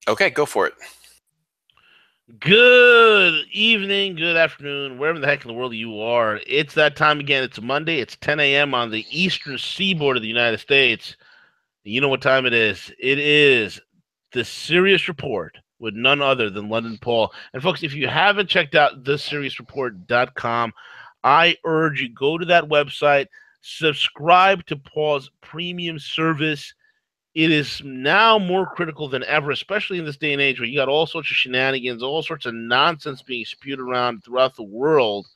Okay, go for it. Good evening, good afternoon, wherever the heck in the world you are. It's that time again. It's Monday. It's 10 a.m. on the eastern seaboard of the United States. You know what time it is. It is the Sirius Report with none other than London Paul. And folks, if you haven't checked out theseriusreport.com, I urge you go to that website, subscribe to Paul's premium service. It is now more critical than ever, especially in this day and age where you got all sorts of shenanigans, all sorts of nonsense being spewed around throughout the world.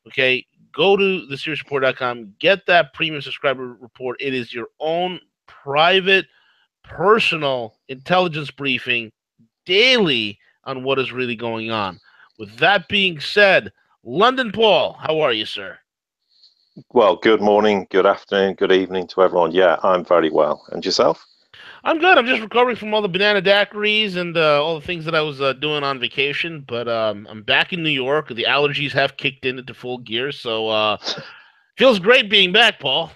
Okay, go to theseriesreport.com, get that premium subscriber report. It is your own private, personal intelligence briefing daily on what is really going on. With that being said, London Paul, how are you, sir? Well, good morning, good afternoon, good evening to everyone. Yeah, I'm very well. And yourself? I'm good. I'm just recovering from all the banana daiquiris and all the things that I was doing on vacation. But I'm back in New York. The allergies have kicked in into full gear, so feels great being back, Paul.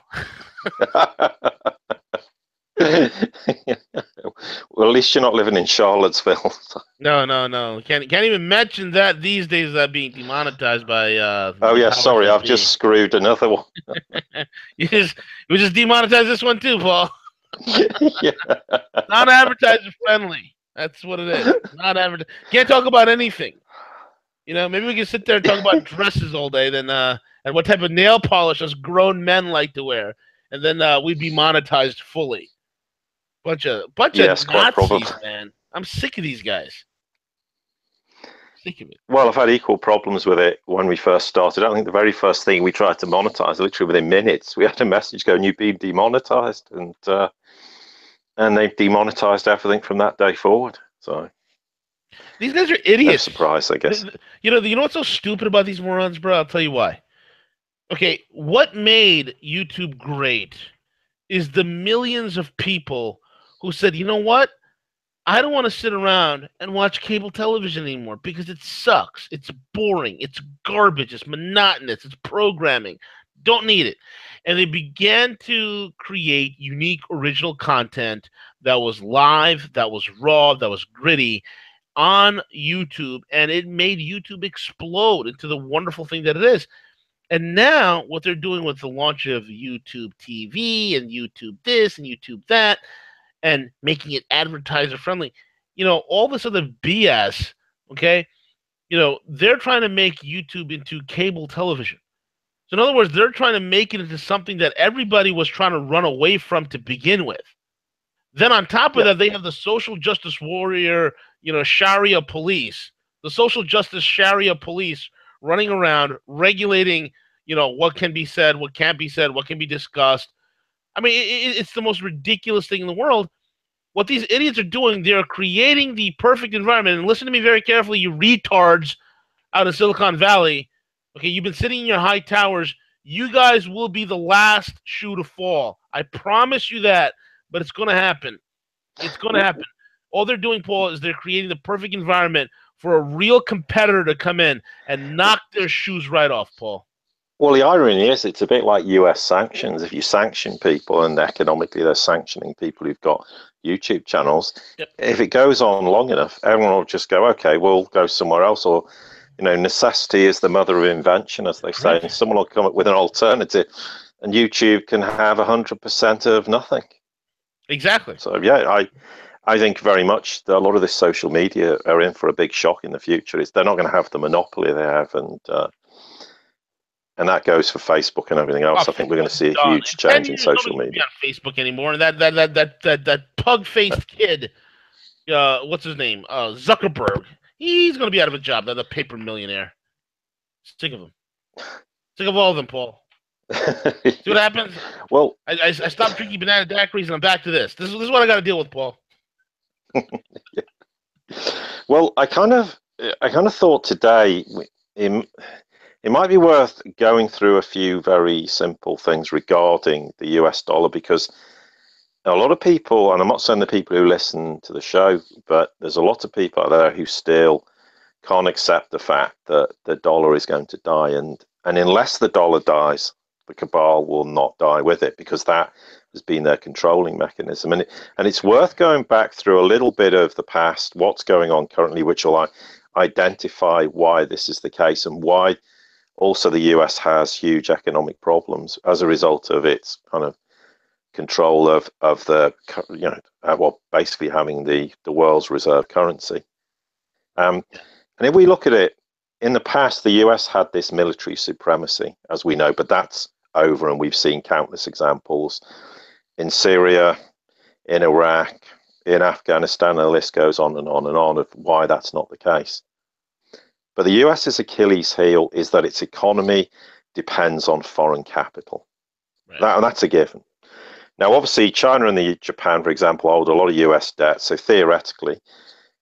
Well, at least you're not living in Charlottesville. No, no, no. Can't even mention that these days. Being demonetized by Oh, the yeah, powers sorry, that I've just be. screwed another one. You just demonetized this one too, Paul. Yeah. Not advertiser friendly. That's what it is. Not advertiser. Can't talk about anything. Maybe we can sit there and talk about dresses all day, then and what type of nail polish us grown men like to wear, and then we'd be monetized fully. Bunch of Yes, quite probably. Nazis, man. I'm sick of these guys. Sick of it. Well, I've had equal problems with it when we first started. I think the very first thing we tried to monetize, literally within minutes, we had a message going, "You've been demonetized," and they've demonetized everything from that day forward. So These guys are no idiots. surprise, I guess. You know what's so stupid about these morons, bro? I'll tell you why. Okay, what made YouTube great is the millions of people who said, you know what? I don't want to sit around and watch cable television anymore because it sucks. It's boring. It's garbage. It's monotonous. It's programming. Don't need it. And they began to create unique, original content that was live, that was raw, that was gritty on YouTube. And it made YouTube explode into the wonderful thing that it is. And now, what they're doing with the launch of YouTube TV and YouTube this and YouTube that, and making it advertiser friendly. All this other BS, okay? They're trying to make YouTube into cable television. So, in other words, they're trying to make it into something that everybody was trying to run away from to begin with. Then, on top of Yeah. that, they have the social justice warrior, Sharia police, the social justice Sharia police running around regulating, what can be said, what can't be said, what can be discussed. I mean, it's the most ridiculous thing in the world. What these idiots are doing, they're creating the perfect environment. And listen to me very carefully, you retards out of Silicon Valley. Okay, you've been sitting in your high towers. You guys will be the last shoe to fall. I promise you that, but it's going to happen. It's going to happen. All they're doing, Paul, is they're creating the perfect environment for a real competitor to come in and knock their shoes right off, Paul. Well, the irony is, it's a bit like US sanctions. If you sanction people and economically they're sanctioning people who've got YouTube channels, Yep. if it goes on long enough, everyone will just go, okay, we'll go somewhere else. Or, necessity is the mother of invention, as they say, Correct. and someone will come up with an alternative, and YouTube can have 100% of nothing. Exactly. So, yeah, I think very much that a lot of this social media are in for a big shock in the future. They're not going to have the monopoly they have, and that goes for Facebook and everything Oh, else. I think we're going to Facebook's see a done. huge In 10 change in years, social nobody's going to be media. on Facebook anymore. And that pug faced kid, what's his name? Zuckerberg. He's going to be out of a job. They're the paper millionaire. Sick of him. Sick of all of them, Paul. See what happens? Well, I stopped drinking banana daiquiris and I'm back to this. This is what I got to deal with, Paul. well, I kind of thought today it, it might be worth going through a few very simple things regarding the US dollar because a lot of people, and I'm not saying the people who listen to the show, but there's a lot of people out there who still can't accept the fact that the dollar is going to die, and unless the dollar dies, the cabal will not die with it because that has been their controlling mechanism. And it's worth going back through a little bit of the past, what's going on currently, which will identify why this is the case and why also the US has huge economic problems as a result of its kind of control of the, well, basically having the world's reserve currency. And if we look at it, in the past, the US had this military supremacy, as we know, but that's over, and we've seen countless examples in Syria, in Iraq, in Afghanistan, and the list goes on and on and on of why that's not the case. But the US's Achilles heel is that its economy depends on foreign capital. Right. That's a given. Now, obviously, China and Japan, for example, hold a lot of US debt. So theoretically,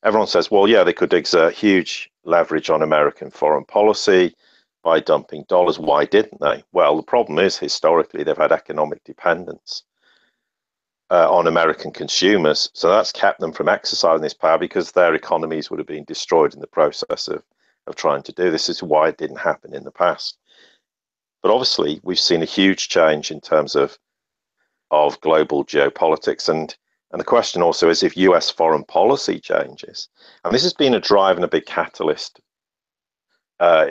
everyone says, well, yeah, they could exert huge leverage on American foreign policy by dumping dollars. Why didn't they? Well, the problem is, historically, they've had economic dependence on American consumers. So that's kept them from exercising this power because their economies would have been destroyed in the process of trying to do this. This is why it didn't happen in the past. But obviously, we've seen a huge change in terms of global geopolitics. And the question also is if US foreign policy changes. And this has been a drive and a big catalyst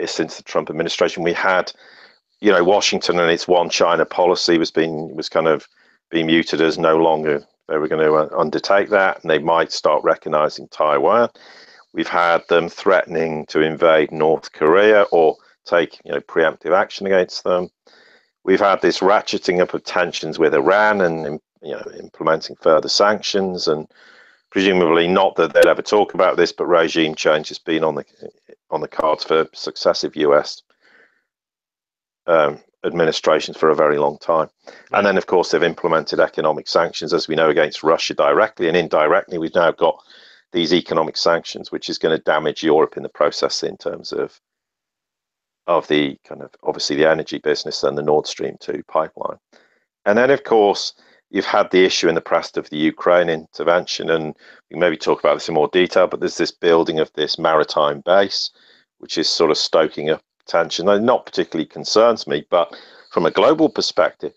since the Trump administration. We had, Washington and its one China policy was kind of being muted as no longer they were going to undertake that, and they might start recognizing Taiwan. We've had them threatening to invade North Korea or take preemptive action against them. We've had this ratcheting up of tensions with Iran and implementing further sanctions, and presumably not that they'd ever talk about this, but regime change has been on the cards for successive US administrations for a very long time. Right. And then, of course, they've implemented economic sanctions, as we know, against Russia directly, and indirectly we've now got these economic sanctions, which is going to damage Europe in the process in terms of the kind of obviously the energy business and the Nord Stream 2 pipeline. And then, of course, you've had the issue in the past of the Ukraine intervention, and we can maybe talk about this in more detail, but there's this building of this maritime base, which is sort of stoking up tension. That not particularly concerns me, but from a global perspective,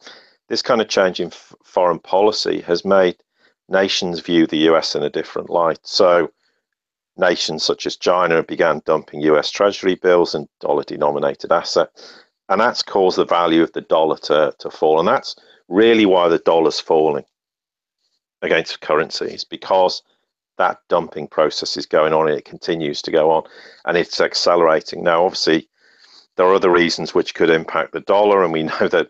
this kind of change in foreign policy has made nations view the US in a different light. So nations such as China began dumping US Treasury bills and dollar-denominated assets, and that's caused the value of the dollar to fall. And that's really why the dollar's falling against currencies, because that dumping process is going on and it continues to go on, and it's accelerating. Now, obviously, there are other reasons which could impact the dollar, and we know that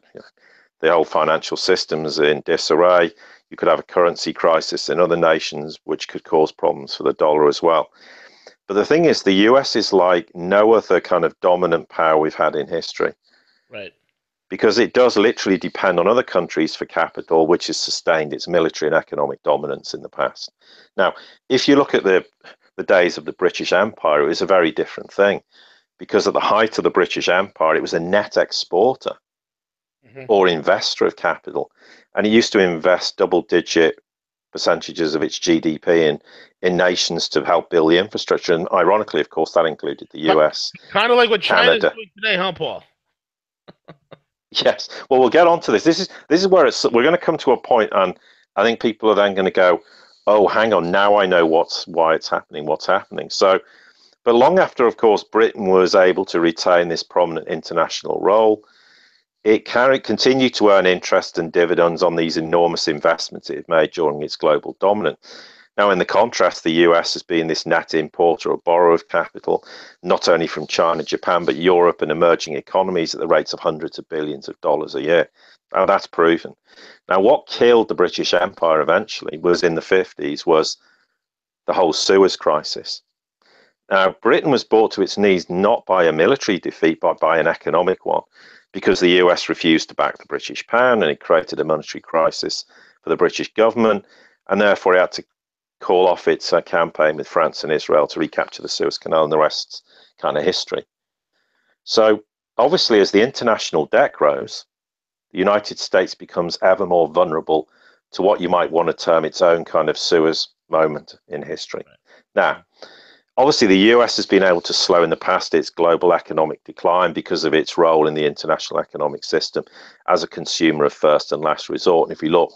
the whole financial system is in disarray. You could have a currency crisis in other nations, which could cause problems for the dollar as well. But the thing is, the US is like no other kind of dominant power we've had in history. Right. Because it does literally depend on other countries for capital, which has sustained its military and economic dominance in the past. Now, if you look at the days of the British Empire, it was a very different thing. Because at the height of the British Empire, it was a net exporter or investor of capital. And it used to invest double-digit percentages of its GDP in nations to help build the infrastructure. And ironically, of course, that included the US. Kind of like what China's doing today, huh, Paul? Yes. Well, we'll get on to this. This is where we're going to come to a point, and I think people are then going to go, oh, hang on, now I know why it's happening, what's happening. So, but long after, of course, Britain was able to retain this prominent international role, it continued to earn interest and dividends on these enormous investments it had made during its global dominance. Now, in the contrast, the US has been this net importer or borrower of capital, not only from China, Japan, but Europe and emerging economies at the rates of hundreds of billions of dollars a year. Now, that's proven. Now, what killed the British Empire eventually was in the 50s was the whole Suez crisis. Now, Britain was brought to its knees not by a military defeat, but by an economic one, because the US refused to back the British pound, and it created a monetary crisis for the British government, and therefore it had to call off its campaign with France and Israel to recapture the Suez Canal, and the rest's kind of history. So obviously, as the international debt grows, the United States becomes ever more vulnerable to what you might want to term its own kind of Suez moment in history. Now, Obviously, the US has been able to slow in the past its global economic decline because of its role in the international economic system as a consumer of first and last resort. And if you look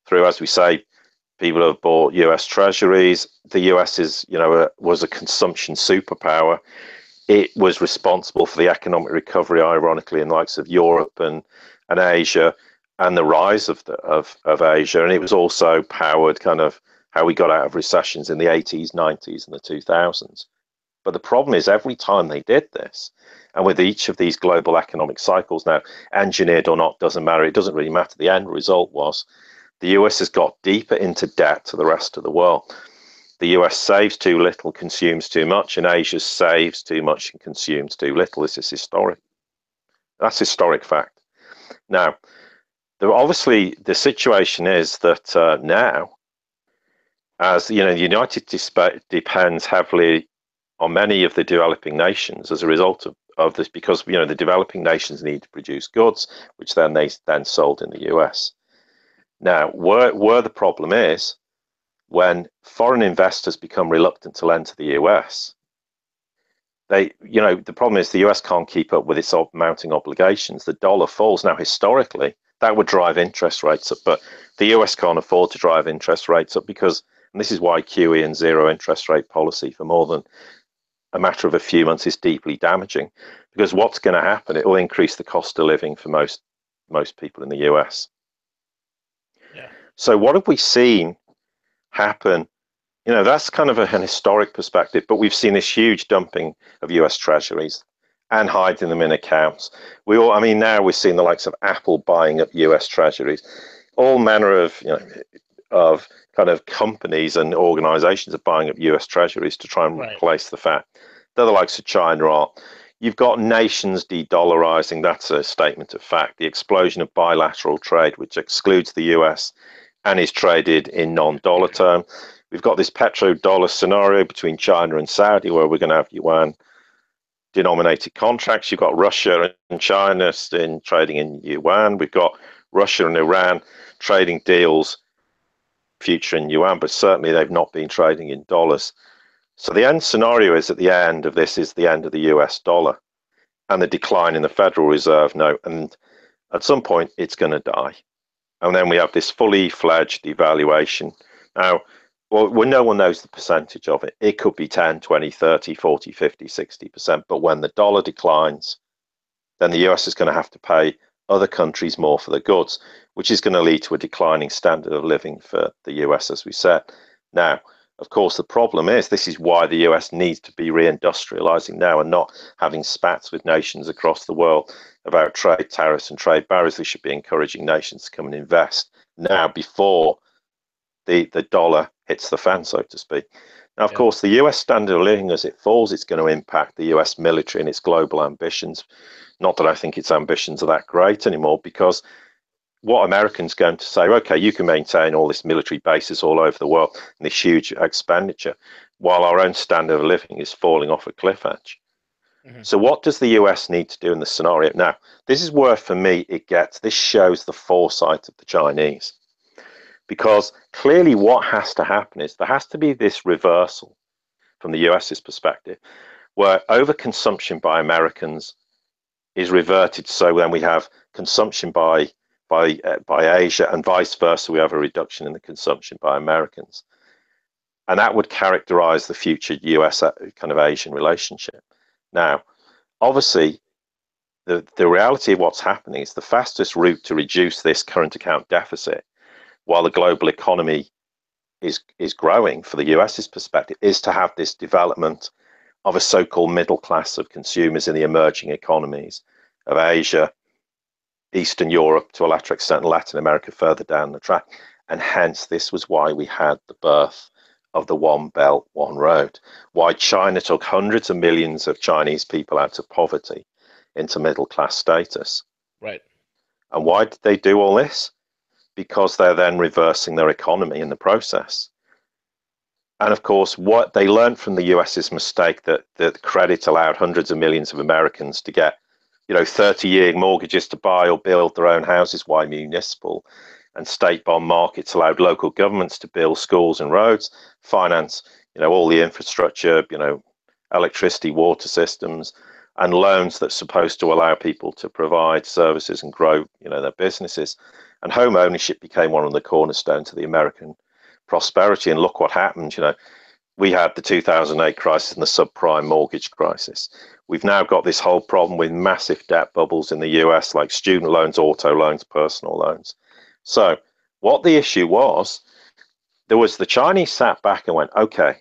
through, as we say, people have bought US treasuries. The US was a consumption superpower. It was responsible for the economic recovery, ironically, in the likes of Europe and Asia, and the rise of Asia. And it was also powered kind of how we got out of recessions in the 80s, 90s, and the 2000s. But the problem is, every time they did this, and with each of these global economic cycles now, engineered or not, doesn't matter. It doesn't really matter. The end result was the US has got deeper into debt to the rest of the world. The US saves too little, consumes too much, and Asia saves too much and consumes too little. This is historic. That's historic fact. Now, obviously, the situation is that now, as you know, the United States depends heavily on many of the developing nations as a result of this, because the developing nations need to produce goods, which they sold in the US. Now, where the problem is, when foreign investors become reluctant to lend to the US, the problem is the US can't keep up with its mounting obligations. The dollar falls. Now, historically, that would drive interest rates up, but the US can't afford to drive interest rates up because, and this is why QE and zero interest rate policy for more than a matter of a few months is deeply damaging, because what's going to happen? It will increase the cost of living for most people in the US. Yeah. So what have we seen happen? That's kind of an historic perspective, but we've seen this huge dumping of US treasuries and hiding them in accounts. Now we're seeing the likes of Apple buying up US treasuries, all manner of kind of companies and organizations are buying up US treasuries to try and replace the fact that the likes of China are. You've got nations de-dollarizing. That's a statement of fact. The explosion of bilateral trade, which excludes the US and is traded in non-dollar term. We've got this petrodollar scenario between China and Saudi, where we're going to have yuan denominated contracts. You've got Russia and China trading in yuan. We've got Russia and Iran trading deals future in yuan, but certainly they've not been trading in dollars. So the end scenario is, at the end of this, is the end of the US dollar and the decline in the Federal Reserve note. And at some point, it's going to die. And then we have this fully fledged devaluation. Now, no one knows the percentage of it. It could be 10, 20, 30, 40, 50, 60%. But when the dollar declines, then the US is going to have to pay other countries more for the goods, which is going to lead to a declining standard of living for the US, as we said. Now, of course, the problem is, this is why the US needs to be reindustrializing now and not having spats with nations across the world about trade tariffs and trade barriers. They should be encouraging nations to come and invest now before the dollar hits the fan, so to speak. Now, of course, the US standard of living, as it falls, it's going to impact the US military and its global ambitions. Not that I think its ambitions are that great anymore, because what Americans going to say, okay, you can maintain all this military bases all over the world and this huge expenditure, while our own standard of living is falling off a cliff edge. Mm-hmm. So what does the US need to do in this scenario? Now, this is where, for me, this shows the foresight of the Chinese. Because clearly what has to happen is there has to be this reversal from the US's perspective, where overconsumption by Americans is reverted. So then we have consumption by Asia, and vice versa. We have a reduction in the consumption by Americans. And that would characterize the future US kind of Asian relationship. Now, obviously, the reality of what's happening is the fastest route to reduce this current account deficit, while the global economy is growing for the US's perspective, is to have this development of a so-called middle class of consumers in the emerging economies of Asia, Eastern Europe, to a lesser extent Latin America further down the track. And hence, this was why we had the birth of the One Belt, One Road, why China took hundreds of millions of Chinese people out of poverty into middle class status. Right. And why did they do all this? Because they're then reversing their economy in the process. And of course, what they learned from the US's mistake, that credit allowed hundreds of millions of Americans to get 30-year mortgages to buy or build their own houses, while municipal and state bond markets allowed local governments to build schools and roads, finance all the infrastructure, electricity, water systems, and loans that's supposed to allow people to provide services and grow, their businesses. And home ownership became one of the cornerstones of the American prosperity. And look what happened. We had the 2008 crisis and the subprime mortgage crisis. We've now got this whole problem with massive debt bubbles in the US, like student loans, auto loans, personal loans. So what the issue was, there was the Chinese sat back and went, okay,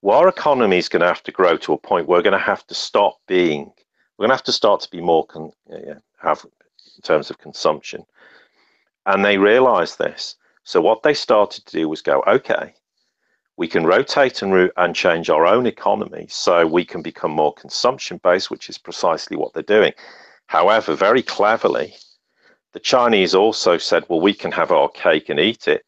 well, our economy is going to have to grow to a point where we're going to have to start to be more, have in terms of consumption. And they realized this. So what they started to do was go, okay, we can rotate and change our own economy so we can become more consumption based, which is precisely what they're doing. However, very cleverly, the Chinese also said, well, we can have our cake and eat it,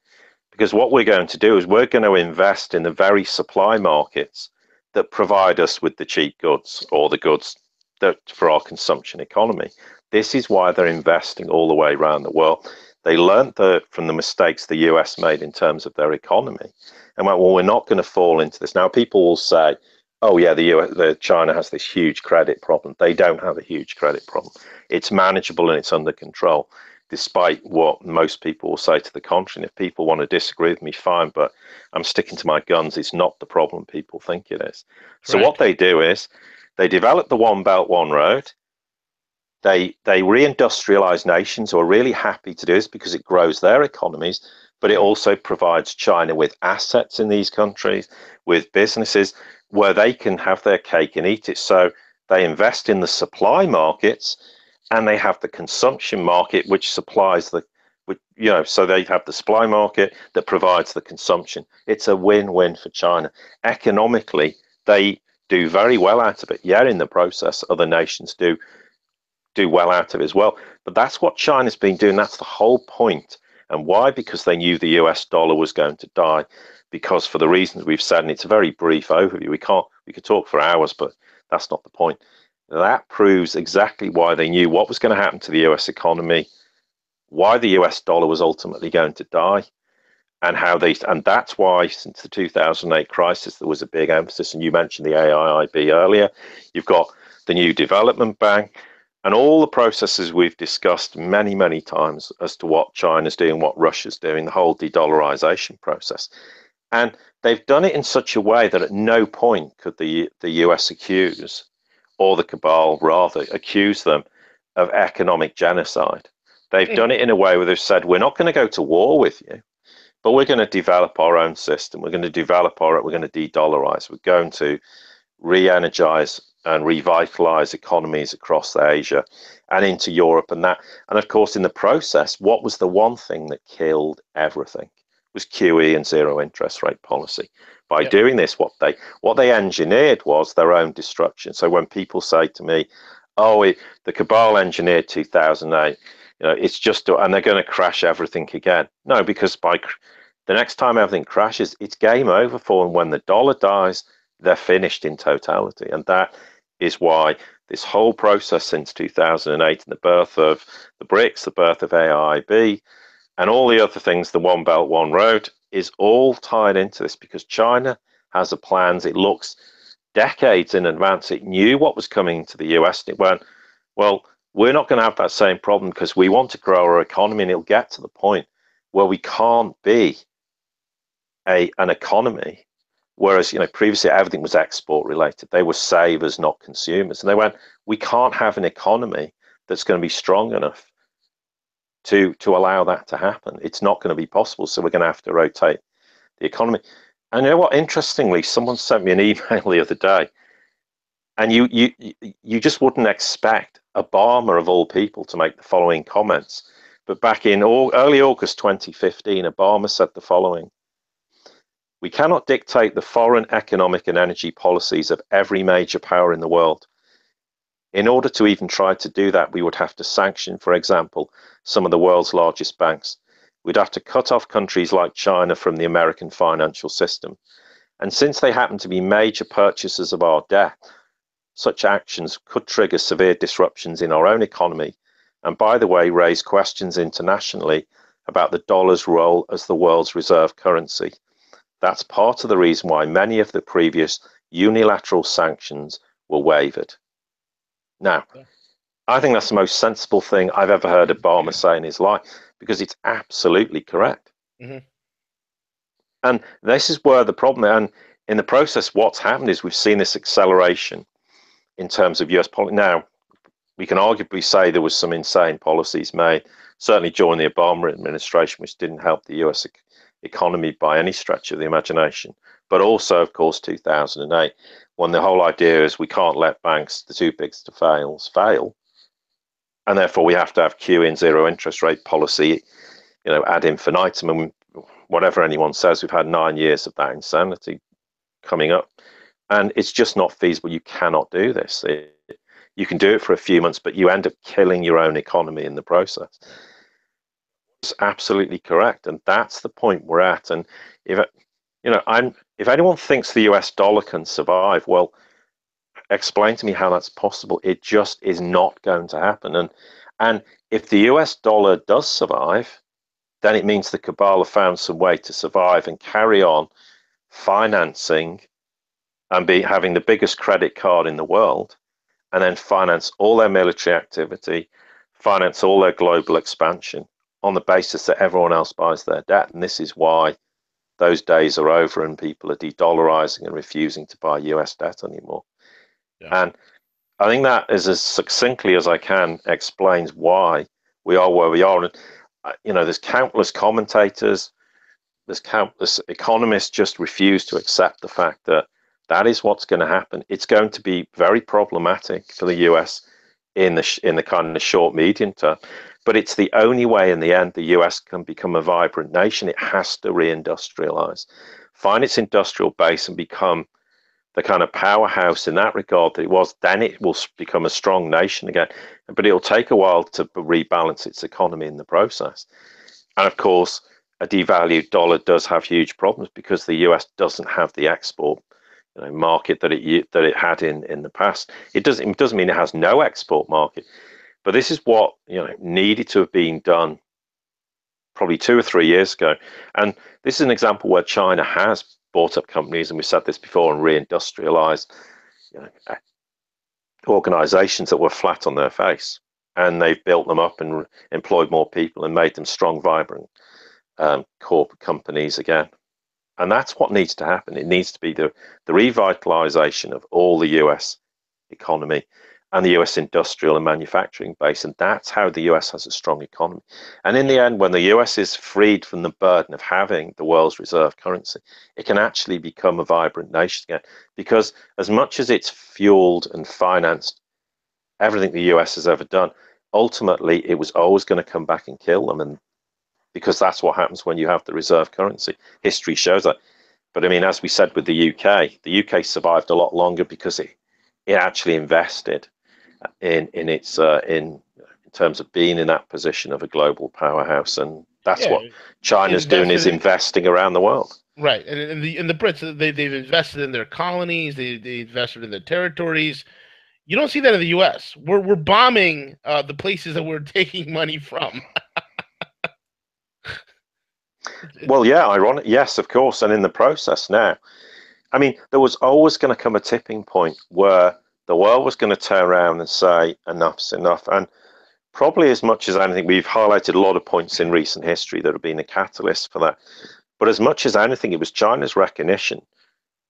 because what we're going to do is we're going to invest in the very supply markets that provide us with the cheap goods, or the goods that for our consumption economy. This is why they're investing all the way around the world. They learned from the mistakes the US made in terms of their economy, and went, well, we're not going to fall into this. Now, people will say, oh yeah, China has this huge credit problem. They don't have a huge credit problem. It's manageable and it's under control, despite what most people will say to the contrary. And if people want to disagree with me, fine, but I'm sticking to my guns. It's not the problem people think it is. So what they do is they develop the One Belt, One Road. They reindustrialize nations who are really happy to do this because it grows their economies, but it also provides China with assets in these countries, with businesses where they can have their cake and eat it. So they invest in the supply markets, and they have the consumption market, which supplies so they have the supply market that provides the consumption. It's a win-win for China. Economically, they do very well out of it. Yet in the process, other nations do well out of it as well. But that's what China's been doing. That's the whole point. And why? Because they knew the US dollar was going to die. Because for the reasons we've said, and it's a very brief overview, we could talk for hours, but that's not the point. That proves exactly why they knew what was going to happen to the US economy, why the US dollar was ultimately going to die, and that's why since the 2008 crisis there was a big emphasis. And you mentioned the AIIB earlier. You've got the new development bank, and all the processes we've discussed many, many times as to what China's doing, what Russia's doing, the whole de-dollarization process. And they've done it in such a way that at no point could the US accuse, or the cabal rather, accuse them of economic genocide. They've done it in a way where they've said, we're not going to go to war with you, but we're going to develop our own system. We're going to we're going to de-dollarize. We're going to re-energize and revitalize economies across Asia and into Europe. And of course, in the process, what was the one thing that killed everything? Was QE and zero interest rate policy. By doing this, what they engineered was their own destruction. So when people say to me, oh, the cabal engineered 2008, it's just, and they're going to crash everything again. No, because by the next time everything crashes, it's game over for them. When the dollar dies, they're finished in totality. And that is why this whole process since 2008 and the birth of the BRICS, the birth of AIIB, and all the other things, the One Belt, One Road, is all tied into this, because China has a plans. It looks decades in advance. It knew what was coming to the US. And it went, well, we're not going to have that same problem because we want to grow our economy, and it'll get to the point where we can't be an economy. Whereas, previously everything was export related. They were savers, not consumers. And they went, we can't have an economy that's going to be strong enough to allow that to happen. It's not going to be possible. So we're going to have to rotate the economy. And you know what? Interestingly, someone sent me an email the other day, and you just wouldn't expect Obama, of all people, to make the following comments. But back in early August 2015, Obama said the following: "We cannot dictate the foreign economic and energy policies of every major power in the world. In order to even try to do that, we would have to sanction, for example, some of the world's largest banks. We'd have to cut off countries like China from the American financial system. And since they happen to be major purchasers of our debt, such actions could trigger severe disruptions in our own economy, and, by the way, raise questions internationally about the dollar's role as the world's reserve currency. That's part of the reason why many of the previous unilateral sanctions were waived. Now, I think that's the most sensible thing I've ever heard Obama say in his life, because it's absolutely correct. Mm-hmm. And this is where the problem, and in the process, what's happened is we've seen this acceleration in terms of US policy. Now, we can arguably say there was some insane policies made, certainly during the Obama administration, which didn't help the US economy by any stretch of the imagination. But also, of course, 2008, when the whole idea is we can't let banks, the too big to fail. And therefore, we have to have QE and zero interest rate policy, ad infinitum. And whatever anyone says, we've had 9 years of that insanity coming up. And it's just not feasible. You cannot do this. You can do it for a few months, but you end up killing your own economy in the process. It's absolutely correct. And that's the point we're at. And if anyone thinks the US dollar can survive, well, explain to me how that's possible. It just is not going to happen. And if the US dollar does survive, then it means the cabal have found some way to survive and carry on financing and having the biggest credit card in the world, and then finance all their military activity, finance all their global expansion on the basis that everyone else buys their debt. And this is why those days are over and people are de-dollarizing and refusing to buy US debt anymore. Yeah. And I think that is, as succinctly as I can, explains why we are where we are. And, there's countless commentators, there's countless economists just refuse to accept the fact that that is what's going to happen. It's going to be very problematic for the US in the kind of short, medium term. But it's the only way in the end the US can become a vibrant nation. It has to reindustrialize, find its industrial base and become the kind of powerhouse in that regard that it was. Then it will become a strong nation again. But it'll take a while to rebalance its economy in the process. And of course, a devalued dollar does have huge problems because the US doesn't have the export market that it had in the past. It doesn't mean it has no export market, but this is what needed to have been done probably 2 or 3 years ago. And this is an example where China has bought up companies, and we've said this before, and reindustrialized organizations that were flat on their face, and they've built them up and employed more people and made them strong, vibrant corporate companies again. And that's what needs to happen. It needs to be the revitalization of all the US economy and the US industrial and manufacturing base. And that's how the US has a strong economy. And in the end, when the US is freed from the burden of having the world's reserve currency, it can actually become a vibrant nation again. Because as much as it's fueled and financed everything the US has ever done, ultimately it was always going to come back and kill them. And because that's what happens when you have the reserve currency. History shows that. But I mean, as we said with the UK survived a lot longer because it actually invested in terms of being in that position of a global powerhouse. And that's what China's doing, is investing around the world. Right. And the Brits, they've invested in their colonies, they invested in their territories. You don't see that in the US. We're bombing the places that we're taking money from. Well, yeah, ironic. Yes, of course. And in the process now, I mean, there was always going to come a tipping point where the world was going to turn around and say, enough's enough. And probably as much as anything, we've highlighted a lot of points in recent history that have been a catalyst for that. But as much as anything, it was China's recognition.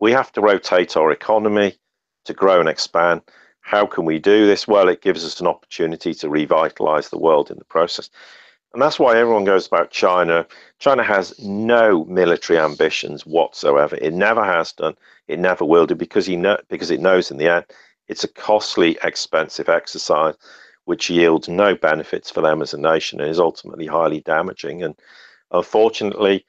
We have to rotate our economy to grow and expand. How can we do this? Well, it gives us an opportunity to revitalize the world in the process. And that's why everyone goes about China. China has no military ambitions whatsoever. It never has done. It never will do, because it knows in the end it's a costly, expensive exercise which yields no benefits for them as a nation and is ultimately highly damaging. And unfortunately,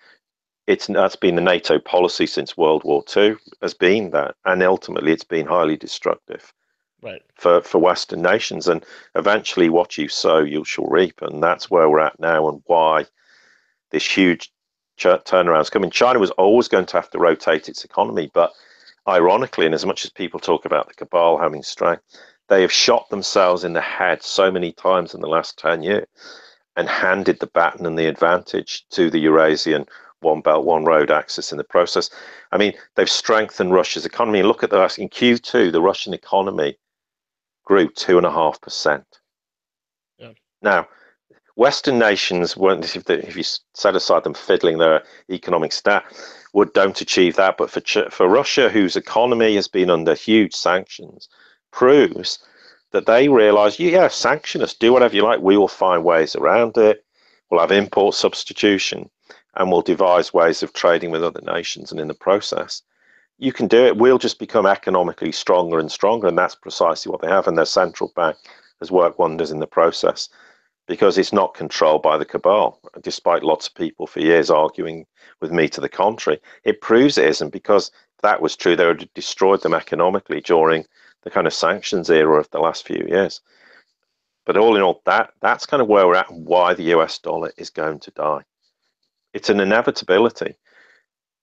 that's been the NATO policy since World War II, has been that, and ultimately it's been highly destructive. Right. For Western nations. And eventually what you sow, you shall reap. And that's where we're at now, and why this huge turnaround is coming. China was always going to have to rotate its economy. But ironically, and as much as people talk about the cabal having strength, they have shot themselves in the head so many times in the last 10 years and handed the baton and the advantage to the Eurasian One Belt, One Road access in the process. I mean, they've strengthened Russia's economy. And look at that. In Q2, the Russian economy grew 2.5%. Yeah. Now, Western nations won't, if you set aside them fiddling their economic stat, don't achieve that. But for Russia, whose economy has been under huge sanctions, proves that they realise, yeah, sanction us, do whatever you like. We will find ways around it. We'll have import substitution, and we'll devise ways of trading with other nations. And in the process, you can do it. We'll just become economically stronger and stronger, and that's precisely what they have. And their central bank has worked wonders in the process, because it's not controlled by the cabal, despite lots of people for years arguing with me to the contrary. It proves it isn't, because if that was true, they would have destroyed them economically during the kind of sanctions era of the last few years. But all in all, that's kind of where we're at, and why the US dollar is going to die. It's an inevitability.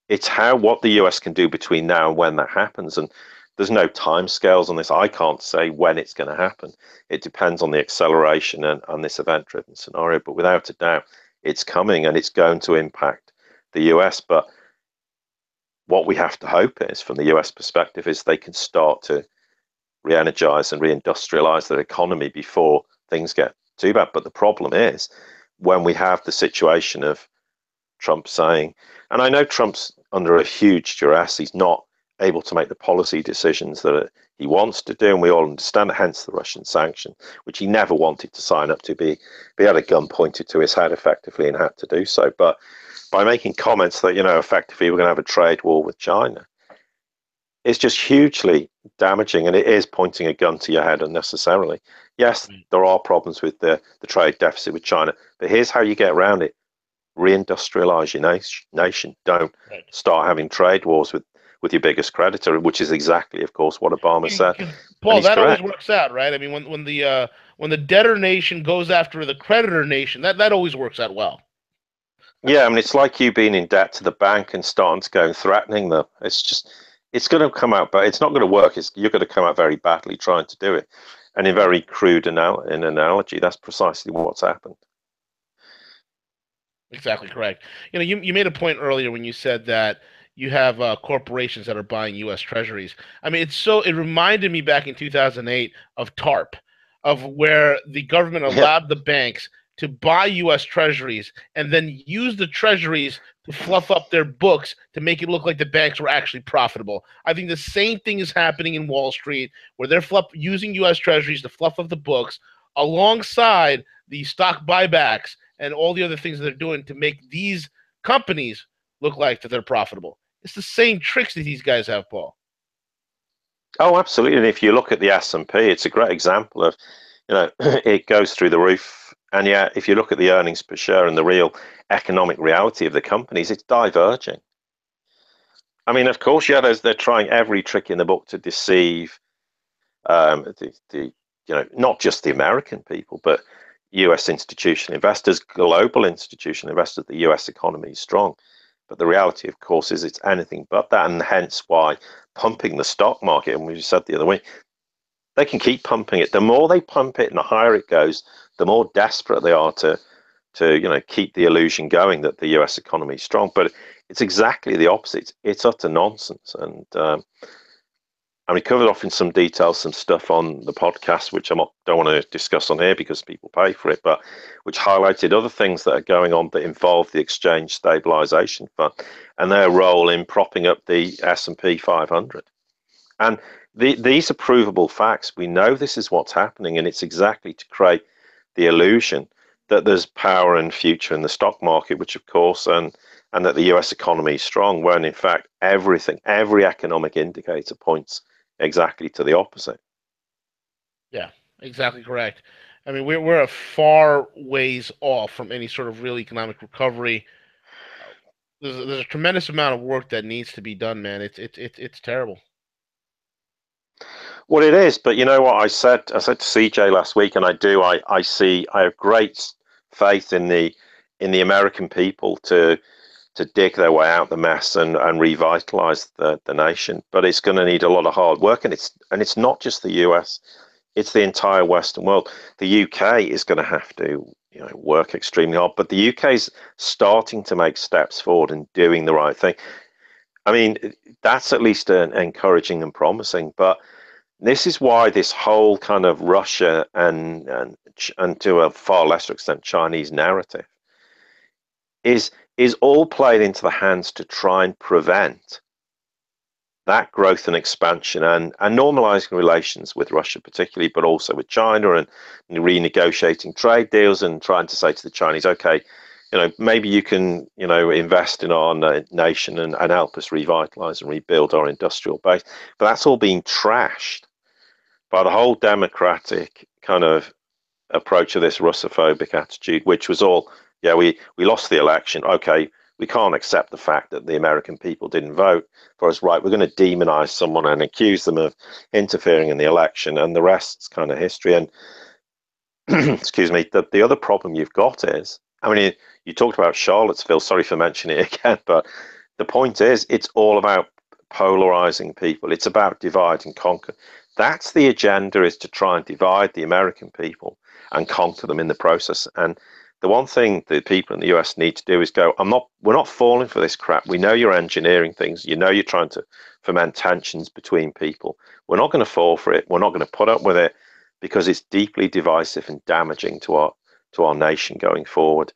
It's what the US can do between now and when that happens. And there's no time scales on this. I can't say when it's going to happen. It depends on the acceleration and this event-driven scenario. But without a doubt, it's coming, and it's going to impact the US. But what we have to hope is, from the US perspective, is they can start to re-energize and re-industrialize their economy before things get too bad. But the problem is, when we have the situation of Trump saying, and I know Trump's under a huge duress, he's not able to make the policy decisions that he wants to do, and we all understand, hence the Russian sanction, which he never wanted to sign up to. Be had a gun pointed to his head effectively, and had to do so. But by making comments that, effectively we're going to have a trade war with China, it's just hugely damaging, and it is pointing a gun to your head unnecessarily. Yes, there are problems with the trade deficit with China, but here's how you get around it. Reindustrialize your nation. Don't start having trade wars with your biggest creditor, which is exactly, of course, what Obama said. Paul, that always works out, right? I mean, when the debtor nation goes after the creditor nation, that always works out well. Yeah, I mean, it's like you being in debt to the bank and starting to go and threatening them. It's going to come out, but it's not going to work. You're going to come out very badly trying to do it. And in very crude analogy, that's precisely what's happened. Exactly correct. You made a point earlier when you said that you have corporations that are buying U.S. Treasuries. I mean, it reminded me back in 2008 of TARP, of where the government allowed the banks to buy U.S. Treasuries and then use the Treasuries to fluff up their books to make it look like the banks were actually profitable. I think the same thing is happening in Wall Street, where they're using U.S. Treasuries to fluff up the books alongside the stock buybacks and all the other things that they're doing to make these companies look like that they're profitable. It's the same tricks that these guys have, Paul. Oh, absolutely. And if you look at the S&P, it's a great example of, it goes through the roof. And yet, if you look at the earnings per share and the real economic reality of the companies, it's diverging. I mean, of course, they're trying every trick in the book to deceive not just the American people, but US institutional investors, global institutional investors. The US economy is strong. But the reality, of course, is it's anything but that, and hence why pumping the stock market, and we said the other week, they can keep pumping it. The more they pump it and the higher it goes, the more desperate they are to keep the illusion going that the US economy is strong. But it's exactly the opposite. It's utter nonsense. And we covered off in some detail some stuff on the podcast, which I don't want to discuss on here because people pay for it, but which highlighted other things that are going on that involve the Exchange Stabilization Fund and their role in propping up the S&P 500. And these are provable facts. We know this is what's happening, and it's exactly to create the illusion that there's power and future in the stock market, which of course, and that the US economy is strong, when in fact every economic indicator points exactly to the opposite. Yeah, exactly correct. I mean, we're a far ways off from any sort of real economic recovery. There's a tremendous amount of work that needs to be done, man. It's terrible. Well, it is, but you know what I said to CJ last week, and I have great faith in the American people to dig their way out the mess and revitalize the nation. But it's going to need a lot of hard work, and it's not just the US, it's the entire Western world. The UK is going to have to work extremely hard. But the UK's starting to make steps forward and doing the right thing. I mean, that's at least encouraging and promising. But this is why this whole kind of Russia and to a far lesser extent Chinese narrative is all played into the hands to try and prevent that growth and expansion and normalizing relations with Russia, particularly, but also with China and renegotiating trade deals and trying to say to the Chinese, okay, maybe you can, invest in our nation and help us revitalize and rebuild our industrial base. But that's all being trashed by the whole democratic kind of approach of this Russophobic attitude, which was all, yeah, we lost the election. Okay, we can't accept the fact that the American people didn't vote for us. Right, we're going to demonize someone and accuse them of interfering in the election, and the rest's kind of history. And excuse me, the other problem you've got is, I mean, you talked about Charlottesville. Sorry for mentioning it again, but the point is, it's all about polarizing people. It's about divide and conquer. That's the agenda, is to try and divide the American people and conquer them in the process. And the one thing the people in the US need to do is go, we're not falling for this crap. We know you're engineering things. You're trying to foment tensions between people. We're not going to fall for it. We're not going to put up with it, because it's deeply divisive and damaging to our nation going forward.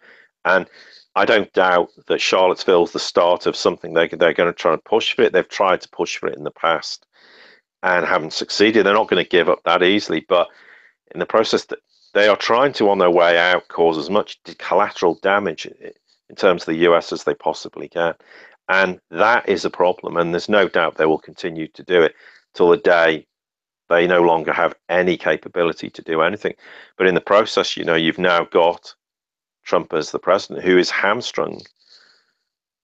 And I don't doubt that Charlottesville's the start of something they're going to try and push for it. They've tried to push for it in the past and haven't succeeded. They're not going to give up that easily, but in the process, that they are trying to, on their way out, cause as much collateral damage in terms of the US as they possibly can. And that is a problem. And there's no doubt they will continue to do it till the day they no longer have any capability to do anything. But in the process, you've now got Trump as the president, who is hamstrung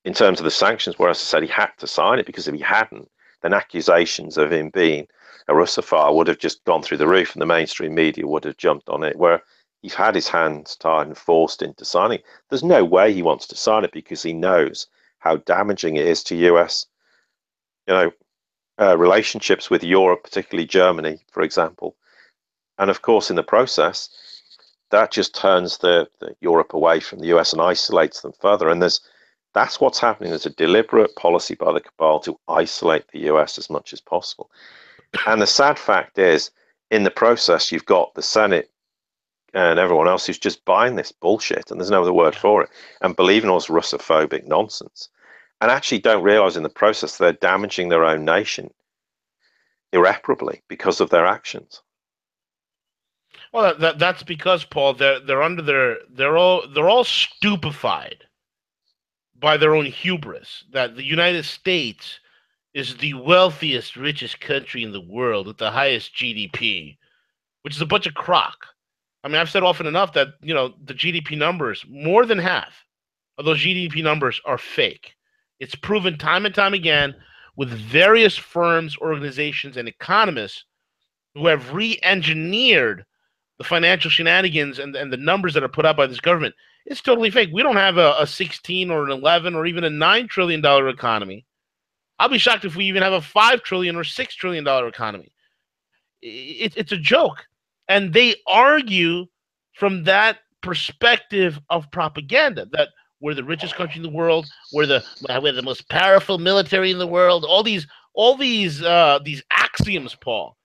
in terms of the sanctions, where, as I said, he had to sign it, because if he hadn't, then accusations of him being a Russophile would have just gone through the roof, and the mainstream media would have jumped on it, where he's had his hands tied and forced into signing. There's no way he wants to sign it, because he knows how damaging it is to US, relationships with Europe, particularly Germany, for example. And of course, in the process, that just turns the Europe away from the US and isolates them further. And that's what's happening. There's a deliberate policy by the cabal to isolate the US as much as possible. And the sad fact is, in the process, you've got the Senate and everyone else who's just buying this bullshit, and there's no other word for it, and believing all this Russophobic nonsense, and actually don't realize in the process they're damaging their own nation irreparably because of their actions. Well, that's because, Paul, they're all stupefied by their own hubris that the United States is the wealthiest, richest country in the world with the highest GDP, which is a bunch of crock. I mean, I've said often enough that, the GDP numbers, more than half of those GDP numbers are fake. It's proven time and time again with various firms, organizations, and economists who have re-engineered the financial shenanigans and the numbers that are put out by this government. It's totally fake. We don't have a 16 or an 11 or even a $9 trillion economy. I'll be shocked if we even have a $5 trillion or $6 trillion economy. It's a joke. And they argue from that perspective of propaganda that we're the richest country in the world, we're the most powerful military in the world. All these axioms, Paul.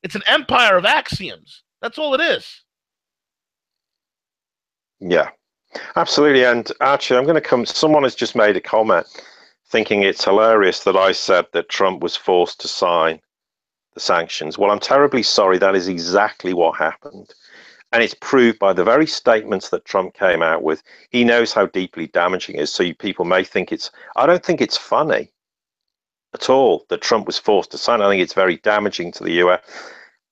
It's an empire of axioms. That's all it is. Yeah, absolutely. And actually, I'm going to come. Someone has just made a comment thinking it's hilarious that I said that Trump was forced to sign the sanctions. Well, I'm terribly sorry. That is exactly what happened. And it's proved by the very statements that Trump came out with. He knows how deeply damaging it is. So people may think I don't think it's funny at all that Trump was forced to sign. I think it's very damaging to the US.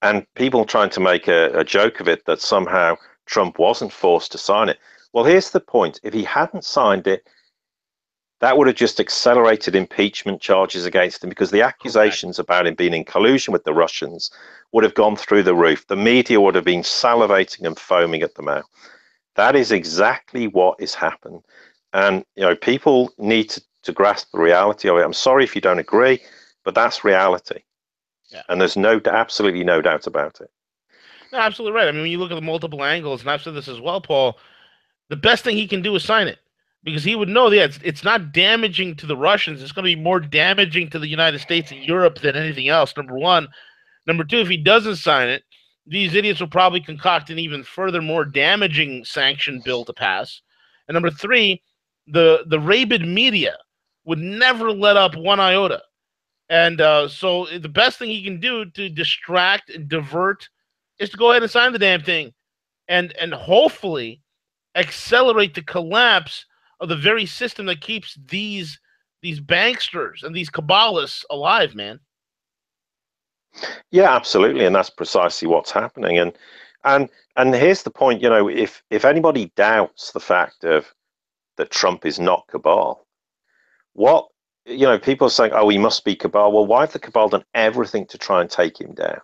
And people trying to make a joke of it that somehow Trump wasn't forced to sign it. Well, here's the point. If he hadn't signed it, that would have just accelerated impeachment charges against him, because the accusations about him being in collusion with the Russians would have gone through the roof. The media would have been salivating and foaming at the mouth. That is exactly what has happened. And people need to grasp the reality of it. I'm sorry if you don't agree, but that's reality. Yeah. And there's absolutely no doubt about it. No, absolutely right. I mean, when you look at the multiple angles, and I've said this as well, Paul, the best thing he can do is sign it because he would know that it's not damaging to the Russians. It's going to be more damaging to the United States and Europe than anything else. Number one. Number two, if he doesn't sign it, these idiots will probably concoct an even further, more damaging sanction bill to pass. And number three, the rabid media would never let up one iota. And so the best thing he can do to distract and divert is to go ahead and sign the damn thing, and hopefully accelerate the collapse of the very system that keeps these banksters and these Kabbalists alive, man. Yeah, absolutely, and that's precisely what's happening. And here's the point, if anybody doubts the fact of that Trump is not cabal, what people are saying, oh, he must be cabal. Well, why have the cabal done everything to try and take him down?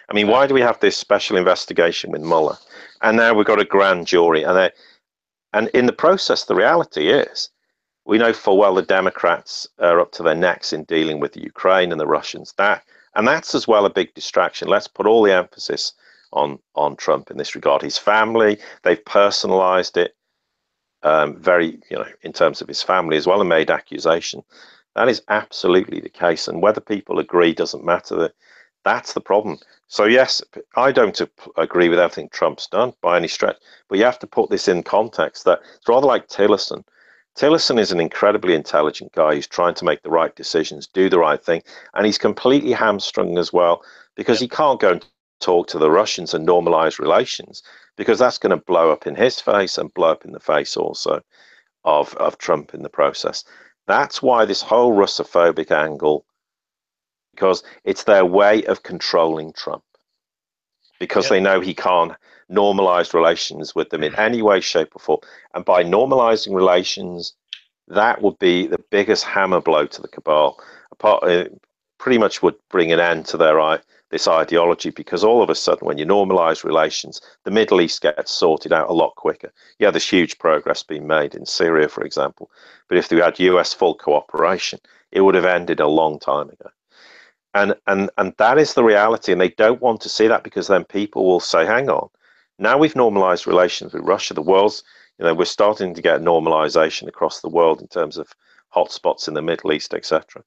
I mean, why do we have this special investigation with Mueller, and now we've got a grand jury, and in the process, the reality is, we know full well the Democrats are up to their necks in dealing with the Ukraine and the Russians. That's as well a big distraction. Let's put all the emphasis on Trump in this regard. His family, they've personalized it very, in terms of his family as well, and made accusation. That is absolutely the case. And whether people agree doesn't matter. That's the problem. So, yes, I don't agree with everything Trump's done by any stretch, but you have to put this in context that it's rather like Tillerson. Tillerson is an incredibly intelligent guy who's trying to make the right decisions, do the right thing, and he's completely hamstrung as well because he can't go and talk to the Russians and normalize relations because that's going to blow up in his face and blow up in the face also of Trump in the process. That's why this whole Russophobic angle, because it's their way of controlling Trump, because they know he can't normalize relations with them in any way, shape, or form. And by normalizing relations, that would be the biggest hammer blow to the cabal. Pretty much would bring an end to this ideology, because all of a sudden, when you normalize relations, the Middle East gets sorted out a lot quicker. Yeah, there's huge progress being made in Syria, for example. But if we had US full cooperation, it would have ended a long time ago. And that is the reality, and they don't want to see that, because then people will say, hang on, now we've normalized relations with Russia. The world's, we're starting to get normalization across the world in terms of hotspots in the Middle East, etc.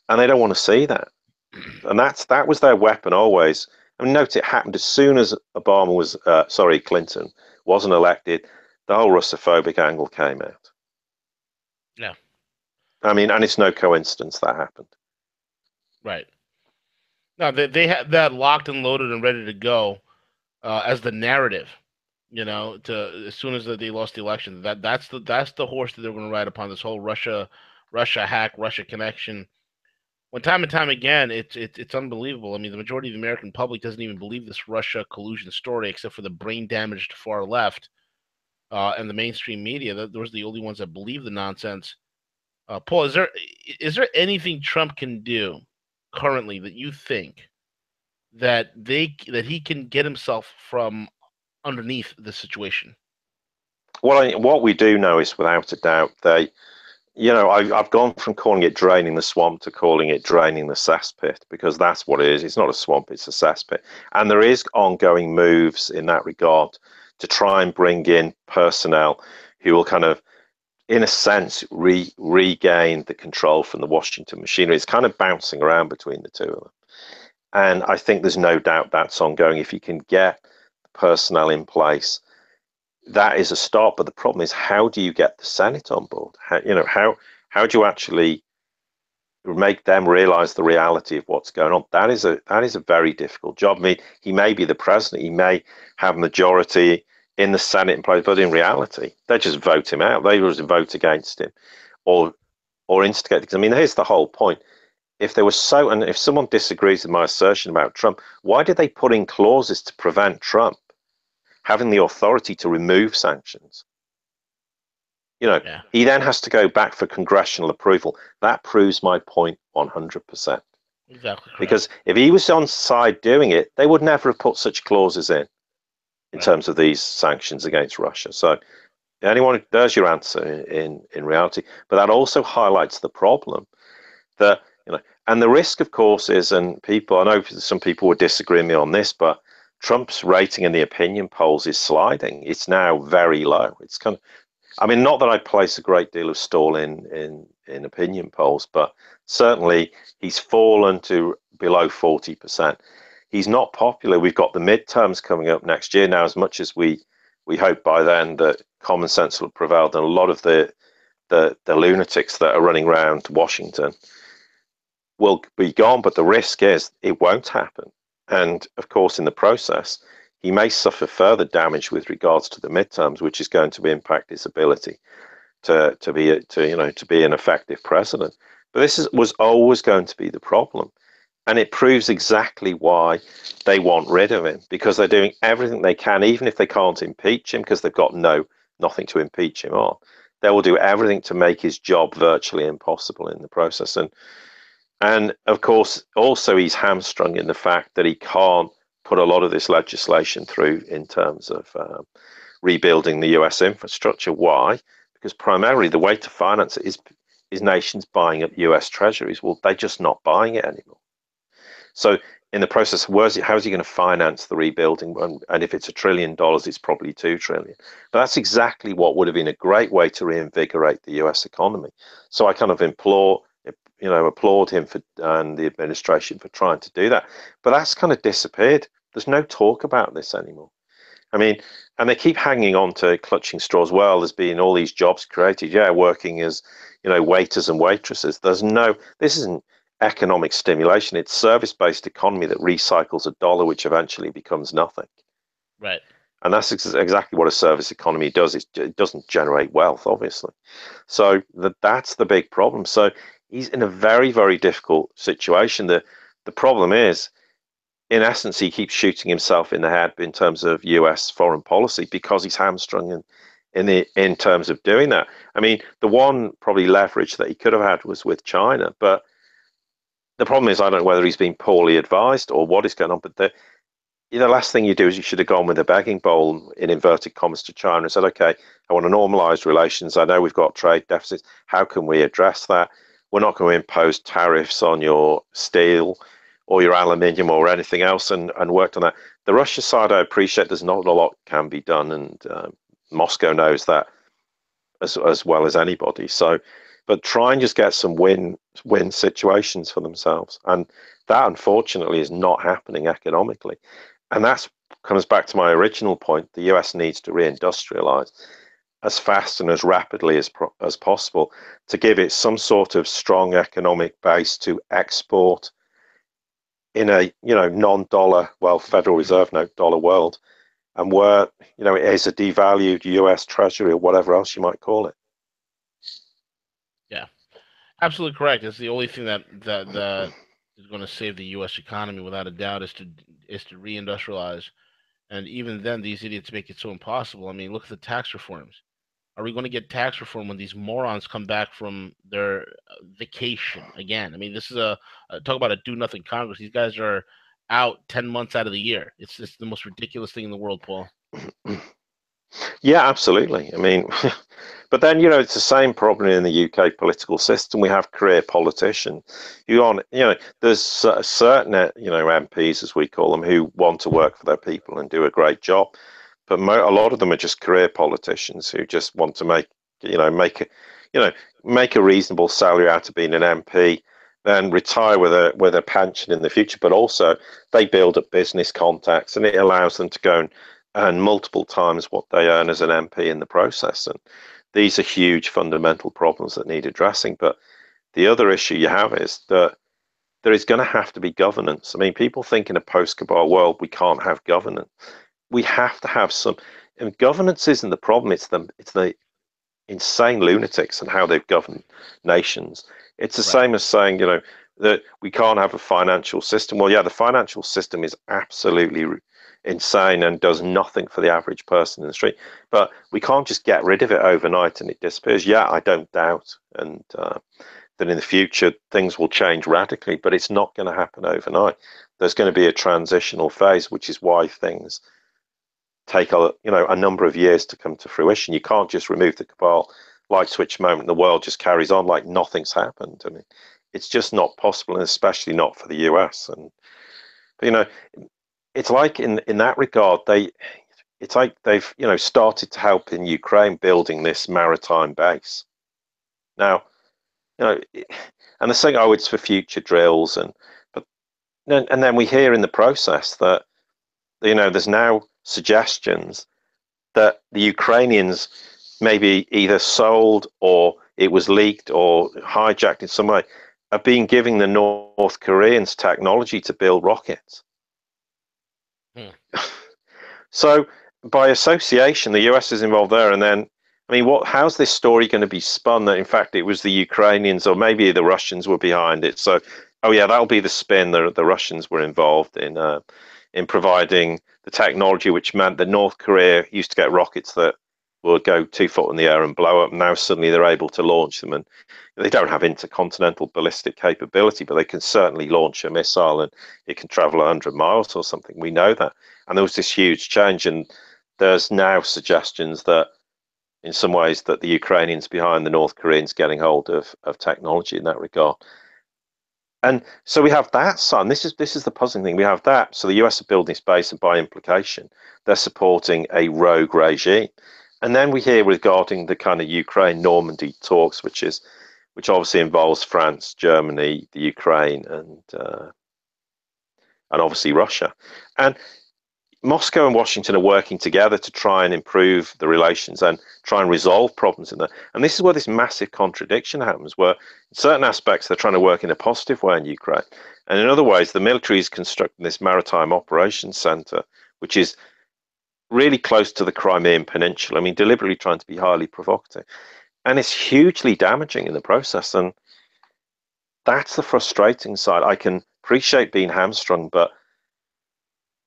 And they don't want to see that. And that was their weapon always. I mean, note it happened as soon as Clinton wasn't elected, the whole Russophobic angle came out. Yeah. I mean, and it's no coincidence that happened. Right. No, they had that locked and loaded and ready to go as the narrative. To as soon as they lost the election, that's the horse that they're going to ride upon, this whole Russia hack, Russia connection. When time and time again, it's unbelievable. I mean, the majority of the American public doesn't even believe this Russia collusion story, except for the brain damaged far left and the mainstream media. Those are the only ones that believe the nonsense. Paul, is there anything Trump can do currently that you think that he can get himself from underneath the situation? Well, what we do know is, without a doubt, I've gone from calling it draining the swamp to calling it draining the cesspit, because that's what it is. It's not a swamp, it's a cesspit. And there is ongoing moves in that regard to try and bring in personnel who will kind of, in a sense, regain the control from the Washington machinery. It's kind of bouncing around between the two of them. And I think there's no doubt that's ongoing. If you can get the personnel in place, that is a start. But the problem is, how do you get the Senate on board? How do you actually make them realize the reality of what's going on? That is a very difficult job. I mean, he may be the president, he may have majority in the Senate in place, but in reality, they just vote him out. They just vote against him, or instigate. Because I mean, here's the whole point. If someone disagrees with my assertion about Trump, why did they put in clauses to prevent Trump having the authority to remove sanctions? He then has to go back for congressional approval. That proves my point 100%. Exactly. Because if he was on side doing it, they would never have put such clauses in terms of these sanctions against Russia. So there's your answer in reality. But that also highlights the problem and the risk, of course, is, and I know some people would disagree with me on this, but Trump's rating in the opinion polls is sliding. It's now very low. It's kind of, I mean, not that I place a great deal of stall in opinion polls, but certainly he's fallen to below 40%. He's not popular. We've got the midterms coming up next year now. As much as we hope by then that common sense will prevail, and a lot of the lunatics that are running around Washington will be gone. But the risk is it won't happen, and of course, in the process, he may suffer further damage with regards to the midterms, which is going to impact his ability to be an effective president. But was always going to be the problem, and it proves exactly why they want rid of him, because they're doing everything they can, even if they can't impeach him, because they've got nothing to impeach him on. They will do everything to make his job virtually impossible in the process, and of course, also he's hamstrung in the fact that he can't put a lot of this legislation through in terms of rebuilding the US infrastructure. Why? Because primarily the way to finance it is nations buying up US treasuries. Well, they're just not buying it anymore. So in the process, how is he going to finance the rebuilding? And if it's $1 trillion, it's probably $2 trillion. But that's exactly what would have been a great way to reinvigorate the US economy. So I kind of applaud him and the administration for trying to do that. But that's kind of disappeared. There's no talk about this anymore. I mean, and they keep hanging on to clutching straws. Well, there's been all these jobs created. Yeah, working as, waiters and waitresses. This isn't economic stimulation. It's service-based economy that recycles a dollar, which eventually becomes nothing. Right. And that's exactly what a service economy does. It doesn't generate wealth, obviously. So that's the big problem. So he's in a very, very difficult situation. The problem is, in essence, he keeps shooting himself in the head in terms of US foreign policy because he's hamstrung in terms of doing that. I mean, the one probably leverage that he could have had was with China, but the problem is I don't know whether he's been poorly advised or what is going on. But the last thing you do is you should have gone with a begging bowl in inverted commas to China and said, okay, I want to normalize relations. I know we've got trade deficits. How can we address that? We're not going to impose tariffs on your steel or your aluminium or anything else, and worked on that. The Russia side, I appreciate there's not a lot can be done, and Moscow knows that as well as anybody. So, but try and just get some win situations for themselves, and that unfortunately is not happening economically, and that comes back to my original point. The US needs to reindustrialize as fast and as rapidly as possible to give it some sort of strong economic base to export in a non-dollar, Federal Reserve note dollar world, and where it is a devalued US Treasury or whatever else you might call it. Yeah, absolutely correct. It's the only thing that is going to save the U.S. economy without a doubt is to reindustrialize. And even then, these idiots make it so impossible. I mean, look at the tax reforms. Are we going to get tax reform when these morons come back from their vacation again? I mean, this is talk about a do nothing Congress. These guys are out 10 months out of the year. It's just the most ridiculous thing in the world, Paul. Yeah, absolutely. I mean, but then it's the same problem in the UK political system. We have career politicians. There's certain MPs, as we call them, who want to work for their people and do a great job, but a lot of them are just career politicians who just want to make a reasonable salary out of being an MP, then retire with a pension in the future. But also they build up business contacts, and it allows them to go and earn multiple times what they earn as an MP in the process. And these are huge fundamental problems that need addressing. But the other issue you have is that there is going to have to be governance. I mean, people think in a post-cabal world we can't have governance. We have to have some. And governance isn't the problem. It's the insane lunatics and how they've governed nations. It's the same as saying, that we can't have a financial system. Well, yeah, the financial system is absolutely insane and does nothing for the average person in the street. But we can't just get rid of it overnight and it disappears. Yeah, I don't doubt, and that in the future things will change radically, but it's not going to happen overnight. There's going to be a transitional phase, which is why things take a number of years to come to fruition. You can't just remove the cabal light switch moment. The world just carries on like nothing's happened. I mean, it's just not possible, and especially not for the US. And it's like in that regard, it's like they've started to help in Ukraine building this maritime base. Now, and they're saying, oh, it's for future drills, and then we hear in the process that there's now suggestions that the Ukrainians maybe either sold or it was leaked or hijacked in some way, are being giving the North Koreans technology to build rockets. Hmm. So by association, the US is involved there. And then, I mean, how's this story going to be spun that in fact it was the Ukrainians or maybe the Russians were behind it? So, oh yeah, that'll be the spin. The Russians were involved in providing the technology, which meant that North Korea used to get rockets that would go 2 foot in the air and blow up. Now suddenly they're able to launch them, and they don't have intercontinental ballistic capability, but they can certainly launch a missile and it can travel 100 miles or something. We know that. And there was this huge change, and there's now suggestions that in some ways that the Ukrainians behind the North Koreans getting hold of technology in that regard. And so we have that side. This is the puzzling thing. We have that. So the US are building space, and by implication, they're supporting a rogue regime. And then we hear regarding the kind of Ukraine Normandy talks, which obviously involves France, Germany, the Ukraine, and obviously Russia. And Moscow and Washington are working together to try and improve the relations and try and resolve problems in there. And this is where this massive contradiction happens, where in certain aspects they're trying to work in a positive way in Ukraine. And in other ways, the military is constructing this maritime operations center, which is really close to the Crimean Peninsula. I mean, deliberately trying to be highly provocative. And it's hugely damaging in the process. And that's the frustrating side. I can appreciate being hamstrung, but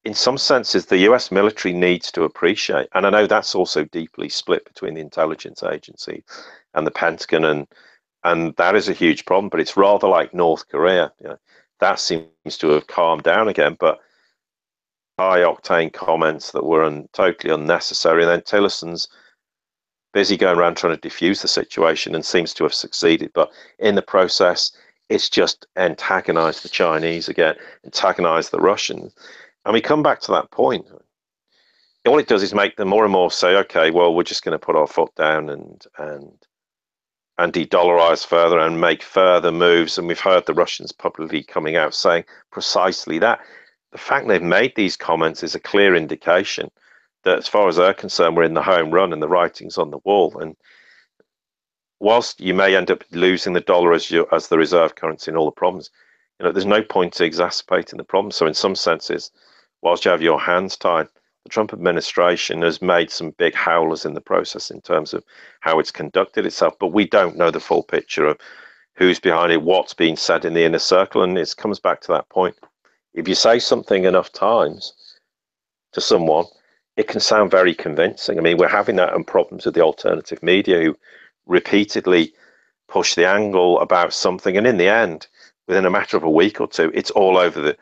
in some senses, the US military needs to appreciate, and I know that's also deeply split between the intelligence agency and the Pentagon, and that is a huge problem. But it's rather like North Korea. That seems to have calmed down again, but high octane comments that were totally unnecessary. And then Tillerson's busy going around trying to defuse the situation and seems to have succeeded, but in the process, it's just antagonized the Chinese again, antagonized the Russians. And we come back to that point. All it does is make them more and more say, okay, well, we're just going to put our foot down and de-dollarize further and make further moves. And we've heard the Russians publicly coming out saying precisely that. The fact they've made these comments is a clear indication that, as far as they're concerned, we're in the home run and the writing's on the wall. And whilst you may end up losing the dollar as the reserve currency in all the problems, there's no point to exacerbating the problem. So in some senses, whilst you have your hands tied, the Trump administration has made some big howlers in the process in terms of how it's conducted itself. But we don't know the full picture of who's behind it, what's being said in the inner circle. And it comes back to that point. If you say something enough times to someone, it can sound very convincing. I mean, we're having that and problems with the alternative media who repeatedly push the angle about something. And in the end, within a matter of a week or two, it's all over the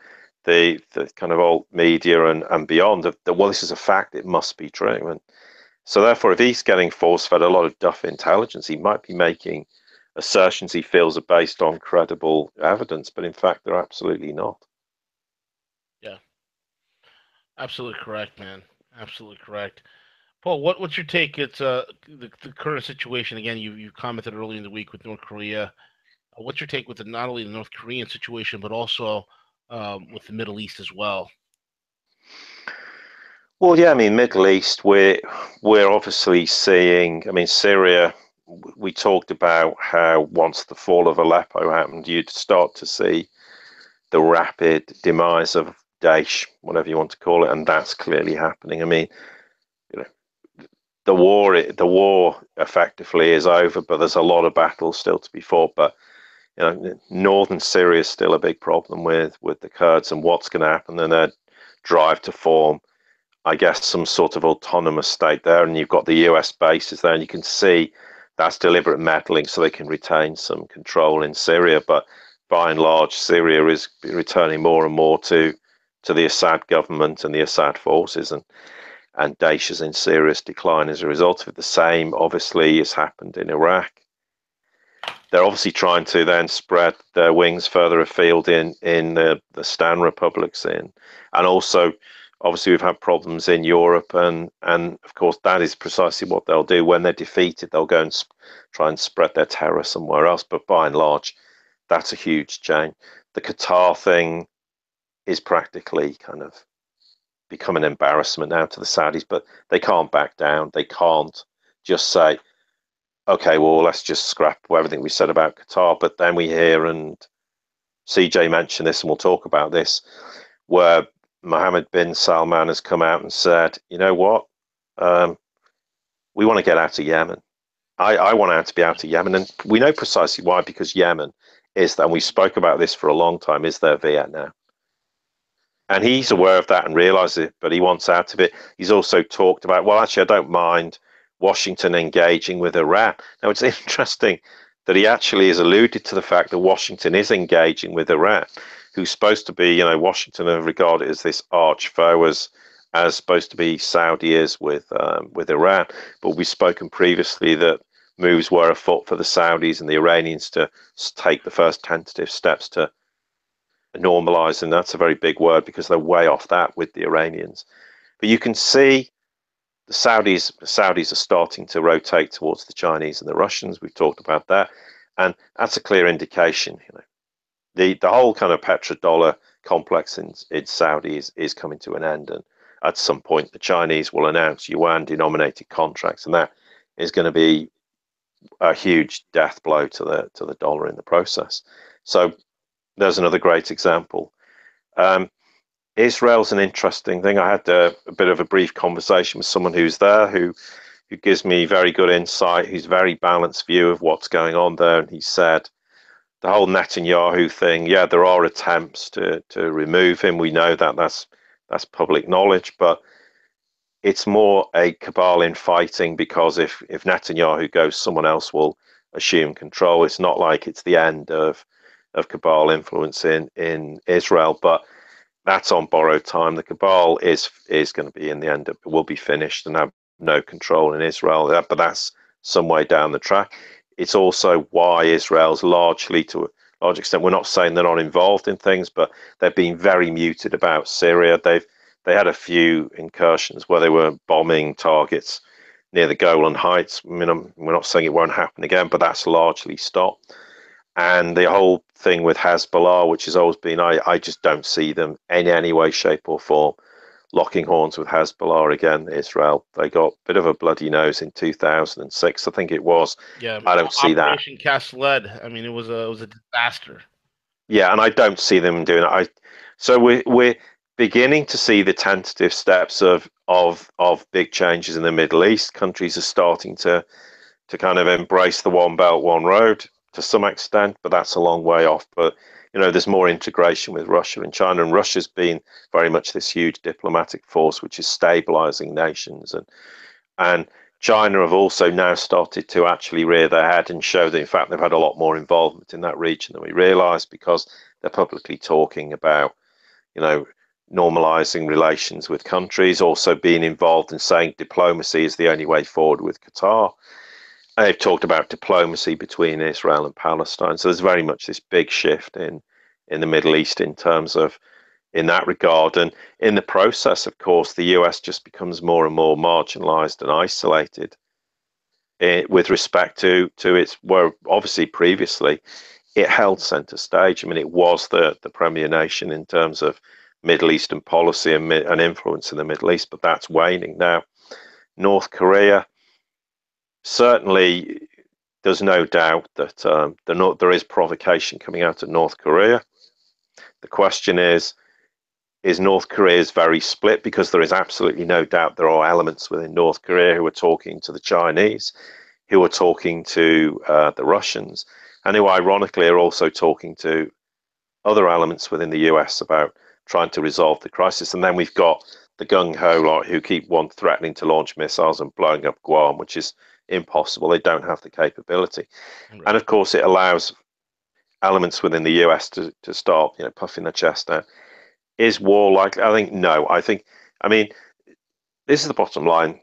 kind of old media and beyond of well, this is a fact, it must be true. And so therefore, if he's getting force-fed a lot of duff intelligence, he might be making assertions he feels are based on credible evidence, but in fact, they're absolutely not. Yeah, absolutely correct, man. Absolutely correct. Paul, what's your take? It's the current situation again. You commented earlier in the week with North Korea. What's your take with not only the North Korean situation, but also with the Middle East as well? Well, yeah, I mean, Middle East, we're obviously seeing. I mean, Syria. We talked about how once the fall of Aleppo happened, you'd start to see the rapid demise of Daesh, whatever you want to call it, and that's clearly happening. I mean, you know, the war effectively is over, but there's a lot of battles still to be fought. But northern Syria is still a big problem with the Kurds and what's going to happen and their drive to form, I guess, some sort of autonomous state there. And you've got the US bases there, and you can see that's deliberate meddling so they can retain some control in Syria. But by and large, Syria is returning more and more to the Assad government and the Assad forces, and Daesh is in serious decline as a result of it. The same, obviously, has happened in Iraq. they're obviously trying to then spread their wings further afield in the Stan republics and also obviously we've had problems in Europe and of course that is precisely what they'll do when they're defeated. They'll go and try and spread their terror somewhere else. But by and large, that's a huge change. The Qatar thing is practically kind of become an embarrassment now to the Saudis, but they can't back down. They can't just say, okay, well, let's just scrap everything we said about Qatar. But then we hear, and CJ mentioned this, and we'll talk about this, where Mohammed bin Salman has come out and said, you know what? We want to get out of Yemen. I want out to be out of Yemen. And we know precisely why, because Yemen is, and we spoke about this for a long time, is their Vietnam. And he's aware of that and realizes it, but he wants out of it. He's also talked about, well, actually, I don't mind Washington engaging with Iran. Now, it's interesting that he actually has alluded to the fact that Washington is engaging with Iran, who's supposed to be, Washington are regarded as this arch foe, as supposed to be Saudi is with Iran. But we've spoken previously that moves were afoot for the Saudis and the Iranians to take the first tentative steps to normalize, and that's a very big word because they're way off that with the Iranians. But you can see the Saudis are starting to rotate towards the Chinese and the Russians. We've talked about that, and that's a clear indication. The whole kind of petrodollar complex in Saudi is coming to an end, and at some point the Chinese will announce yuan denominated contracts, and that is going to be a huge death blow to the dollar in the process. So there's another great example. Israel's an interesting thing. I had a bit of a brief conversation with someone who's there who gives me very good insight, who's very balanced view of what's going on there. And he said the whole Netanyahu thing, yeah, there are attempts to remove him. We know that that's public knowledge, but it's more a cabal in fighting, because if Netanyahu goes, someone else will assume control. It's not like it's the end of cabal influence in Israel, but that's on borrowed time. The cabal is going to be in the end of, will be finished and have no control in Israel, but that's some way down the track. It's also why Israel's largely, to a large extent, we're not saying they're not involved in things, but they've been very muted about Syria. They had a few incursions where they were bombing targets near the Golan Heights. I mean, we're not saying it won't happen again, but that's largely stopped. And the whole thing with Hezbollah, which has always been, I just don't see them in any way, shape, or form locking horns with Hezbollah again. Israel, they got a bit of a bloody nose in 2006, I think it was. Yeah, I don't see that. Operation Cast Lead. I mean, it was a disaster. Yeah, and I don't see them doing it. So we're beginning to see the tentative steps of big changes in the Middle East. Countries are starting to kind of embrace the One Belt, One Road to some extent, but that's a long way off. But there's more integration with Russia and China, and Russia's been very much this huge diplomatic force which is stabilizing nations, and China have also now started to actually rear their head and show that in fact they've had a lot more involvement in that region than we realized, because they're publicly talking about normalizing relations with countries, also being involved in saying diplomacy is the only way forward with Qatar. They've talked about diplomacy between Israel and Palestine. So there's very much this big shift in the Middle East in terms of, in that regard. And in the process, of course, the US just becomes more and more marginalized and isolated with respect to its, where obviously previously it held center stage. I mean, it was the premier nation in terms of Middle Eastern policy and influence in the Middle East, but that's waning now. North Korea, certainly, there's no doubt that there is provocation coming out of North Korea. The question is North Korea is very split, because there is absolutely no doubt there are elements within North Korea who are talking to the Chinese, who are talking to the Russians, and who ironically are also talking to other elements within the US about trying to resolve the crisis. And then we've got the gung-ho lot who keep threatening to launch missiles and blowing up Guam, which is impossible. They don't have the capability. Right. And of course, it allows elements within the US to start, puffing their chest out. Is war likely? I think no. I mean, this is the bottom line.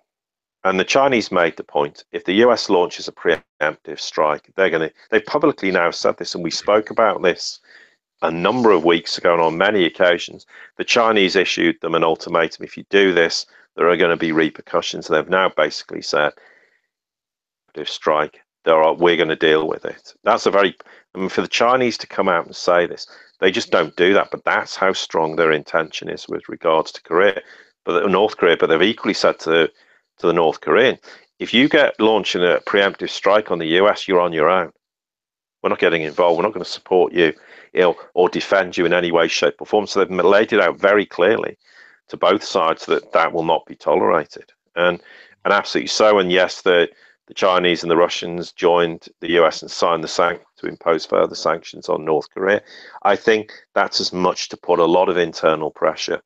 And the Chinese made the point, if the US launches a preemptive strike, they've publicly now said this, and we spoke about this a number of weeks ago and on many occasions. The Chinese issued them an ultimatum. If you do this, there are going to be repercussions. They've now basically said, strike, we're going to deal with it. That's for the Chinese to come out and say this, they just don't do that. But that's how strong their intention is with regards to Korea, but North Korea. But they've equally said to the North Korean, if you get launching a preemptive strike on the US, you're on your own. We're not getting involved. We're not going to support you, or defend you in any way, shape, or form. So they've laid it out very clearly to both sides that will not be tolerated, and absolutely so. And yes, the Chinese and the Russians joined the US and signed to impose further sanctions on North Korea. I think that's as much to put a lot of internal pressure,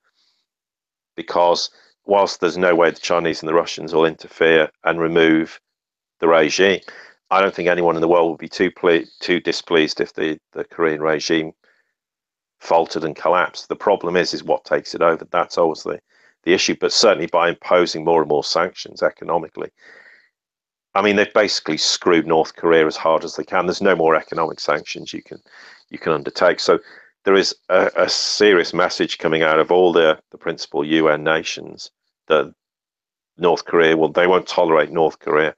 because whilst there's no way the Chinese and the Russians will interfere and remove the regime, I don't think anyone in the world would be too displeased if the Korean regime faltered and collapsed. The problem is what takes it over. That's always the issue. But certainly by imposing more and more sanctions economically, I mean, they've basically screwed North Korea as hard as they can. There's no more economic sanctions you can undertake. So there is a serious message coming out of all the principal UN nations that North Korea, well, they won't tolerate North Korea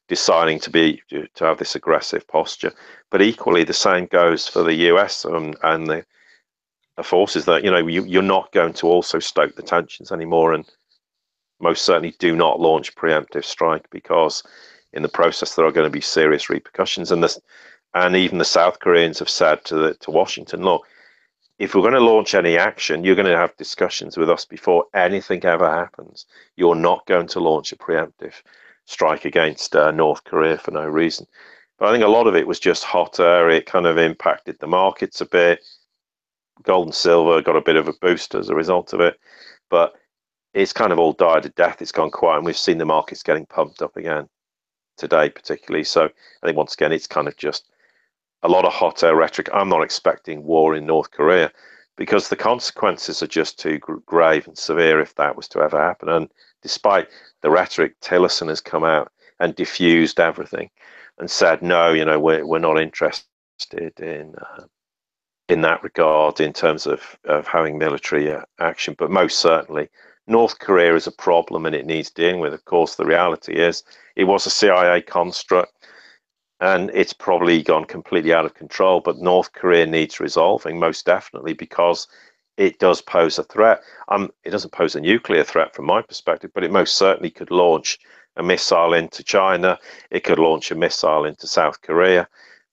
deciding to have this aggressive posture. But equally, the same goes for the US and the forces that, you're not going to also stoke the tensions anymore, and most certainly do not launch preemptive strike, because in the process there are going to be serious repercussions. And even the South Koreans have said to Washington, look, if we're going to launch any action, you're going to have discussions with us before anything ever happens. You're not going to launch a preemptive strike against North Korea for no reason. But I think a lot of it was just hot air. It kind of impacted the markets a bit. Gold and silver got a bit of a boost as a result of it, but it's kind of all died a death. It's gone quiet, and we've seen the markets getting pumped up again today, particularly. So I think once again, it's kind of just a lot of hot air rhetoric. I'm not expecting war in North Korea, because the consequences are just too grave and severe if that was to ever happen. And despite the rhetoric, Tillerson has come out and diffused everything and said, no, we're not interested in that regard in terms of having military action. But most certainly, North Korea is a problem and it needs dealing with. Of course, the reality is it was a CIA construct, and it's probably gone completely out of control. But North Korea needs resolving, most definitely, because it does pose a threat. It doesn't pose a nuclear threat from my perspective, but it most certainly could launch a missile into China. It could launch a missile into South Korea.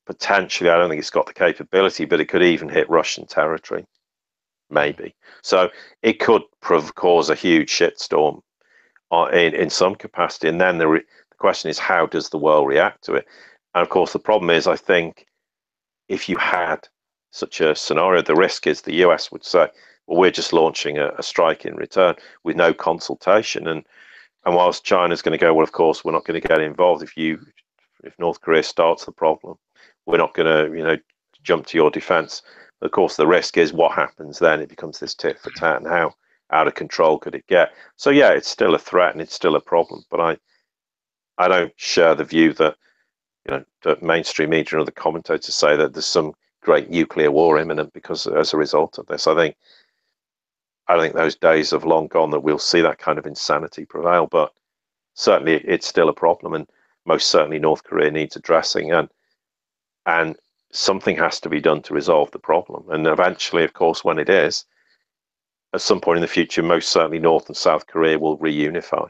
Potentially, I don't think it's got the capability, but it could even hit Russian territory, maybe. So it could cause a huge shitstorm in some capacity. And then the question is, how does the world react to it? And of course, the problem is, I think if you had such a scenario, the risk is the US would say, well, we're just launching a strike in return with no consultation. And whilst China's going to go, well, of course, we're not going to get involved if North Korea starts the problem. We're not going to, jump to your defense. Of course, the risk is what happens then. It becomes this tit for tat, and how out of control could it get? So yeah, it's still a threat and it's still a problem. But I don't share the view that the mainstream media and other commentators say that there's some great nuclear war imminent because as a result of this. I think those days have long gone that we'll see that kind of insanity prevail. But certainly it's still a problem, and most certainly North Korea needs addressing, and something has to be done to resolve the problem. And eventually, of course, when it is, at some point in the future, most certainly North and South Korea will reunify,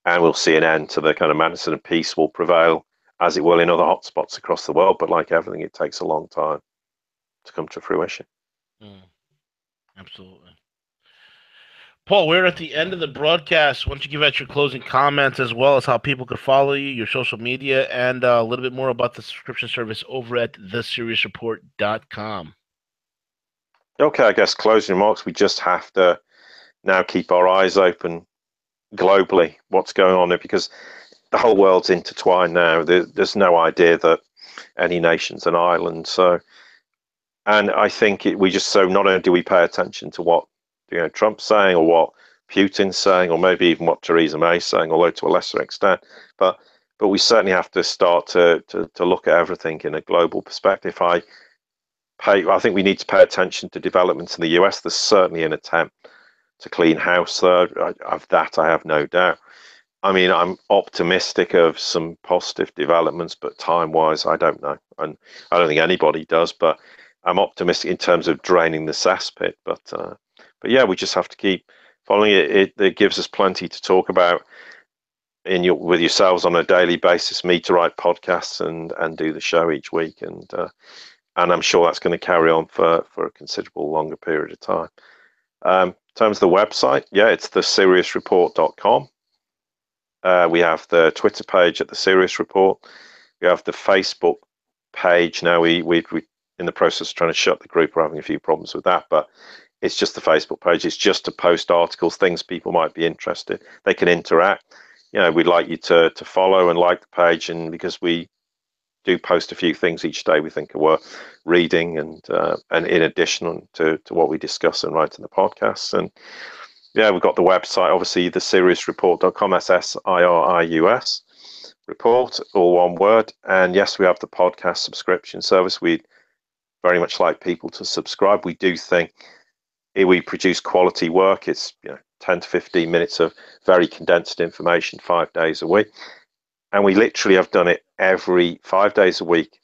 and we'll see an end to the kind of madness, and peace will prevail, as it will in other hotspots across the world. But like everything, it takes a long time to come to fruition. Absolutely. Paul, we're at the end of the broadcast. Why don't you give out your closing comments, as well as how people could follow you, your social media, and a little bit more about the subscription service over at thesiriusreport.com. Okay, I guess closing remarks, we just have to now keep our eyes open globally, what's going on there, because the whole world's intertwined now. There's no idea that any nation's an island. So, and I think not only do we pay attention to what Trump's saying or what Putin's saying, or maybe even what Theresa May's saying, although to a lesser extent. But we certainly have to start to look at everything in a global perspective. I think we need to pay attention to developments in the US. There's certainly an attempt to clean house there. Of that, I have no doubt. I mean, I'm optimistic of some positive developments, but time-wise, I don't know, and I don't think anybody does. But I'm optimistic in terms of draining the cesspit. But yeah, we just have to keep following it. It gives us plenty to talk about with yourselves on a daily basis. Me to write podcasts and do the show each week, and I'm sure that's going to carry on for a considerable longer period of time. In terms of the website, yeah, it's thesiriusreport.com. We have the Twitter page at the Sirius Report. We have the Facebook page now. We're in the process of trying to shut the group. We're having a few problems with that, but it's just the Facebook page. It's just to post articles, things people might be interested. They can interact. We'd like you to follow and like the page, and because we do post a few things each day we think are worth reading, and in addition to what we discuss and write in the podcasts. And yeah, we've got the website, obviously, the SiriusReport.com, SSIRIUS report, all one word. And yes, we have the podcast subscription service. We'd very much like people to subscribe. We do think we produce quality work. It's 10 to 15 minutes of very condensed information 5 days a week. And we literally have done it 5 days a week,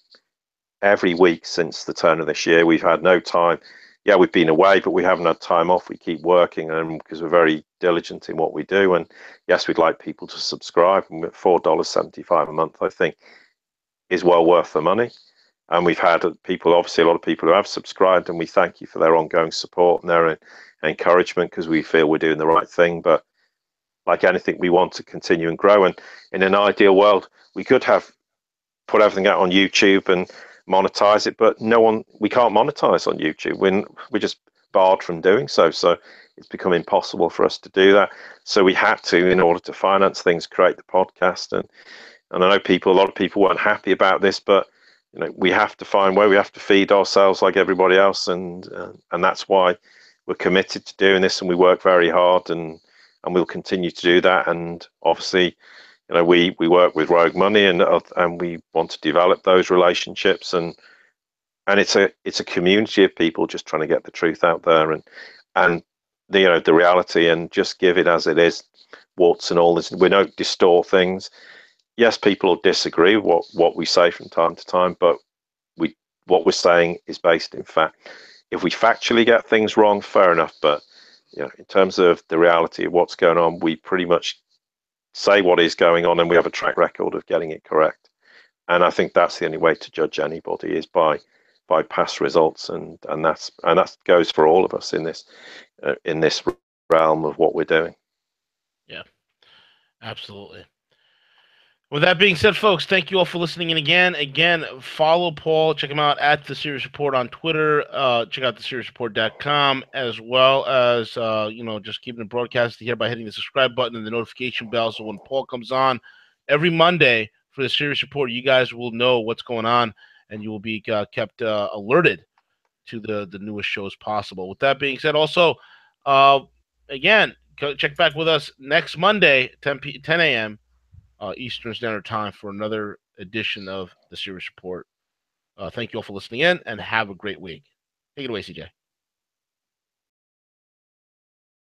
every week since the turn of this year. We've had no time. Yeah, we've been away, but we haven't had time off. We keep working, and because we're very diligent in what we do. And yes, we'd like people to subscribe. And $4.75 a month, I think, is well worth the money. And we've had people, obviously, a lot of people who have subscribed, and we thank you for their ongoing support and their encouragement, because we feel we're doing the right thing. But like anything, we want to continue and grow. And in an ideal world, we could have put everything out on YouTube and monetize it, but we can't monetize on YouTube. We're just barred from doing so. So it's become impossible for us to do that. So we had to, in order to finance things, create the podcast. And I know a lot of people weren't happy about this, but we have to find where we have to feed ourselves like everybody else, and that's why we're committed to doing this, and we work very hard, and we'll continue to do that. And obviously, we work with Rogue Money, and we want to develop those relationships, and it's a community of people just trying to get the truth out there, and the reality, and just give it as it is, warts and all. We don't distort things. Yes, people will disagree with what we say from time to time, but what we're saying is based in fact. If we factually get things wrong, fair enough, but in terms of the reality of what's going on, we pretty much say what is going on, and we have a track record of getting it correct. And I think that's the only way to judge anybody, is by past results, and that goes for all of us in this realm of what we're doing. Yeah, absolutely. With that being said, folks, thank you all for listening in again. Again, follow Paul. Check him out at The Sirius Report on Twitter. Check out thesiriusreport.com, as well as, just keeping it broadcasted here by hitting the subscribe button and the notification bell. So when Paul comes on every Monday for The Sirius Report, you guys will know what's going on, and you will be kept alerted to the newest shows possible. With that being said, also, again, check back with us next Monday, 10 a.m. Eastern Standard Time, for another edition of the Sirius Report. Thank you all for listening in, and have a great week. Take it away, CJ.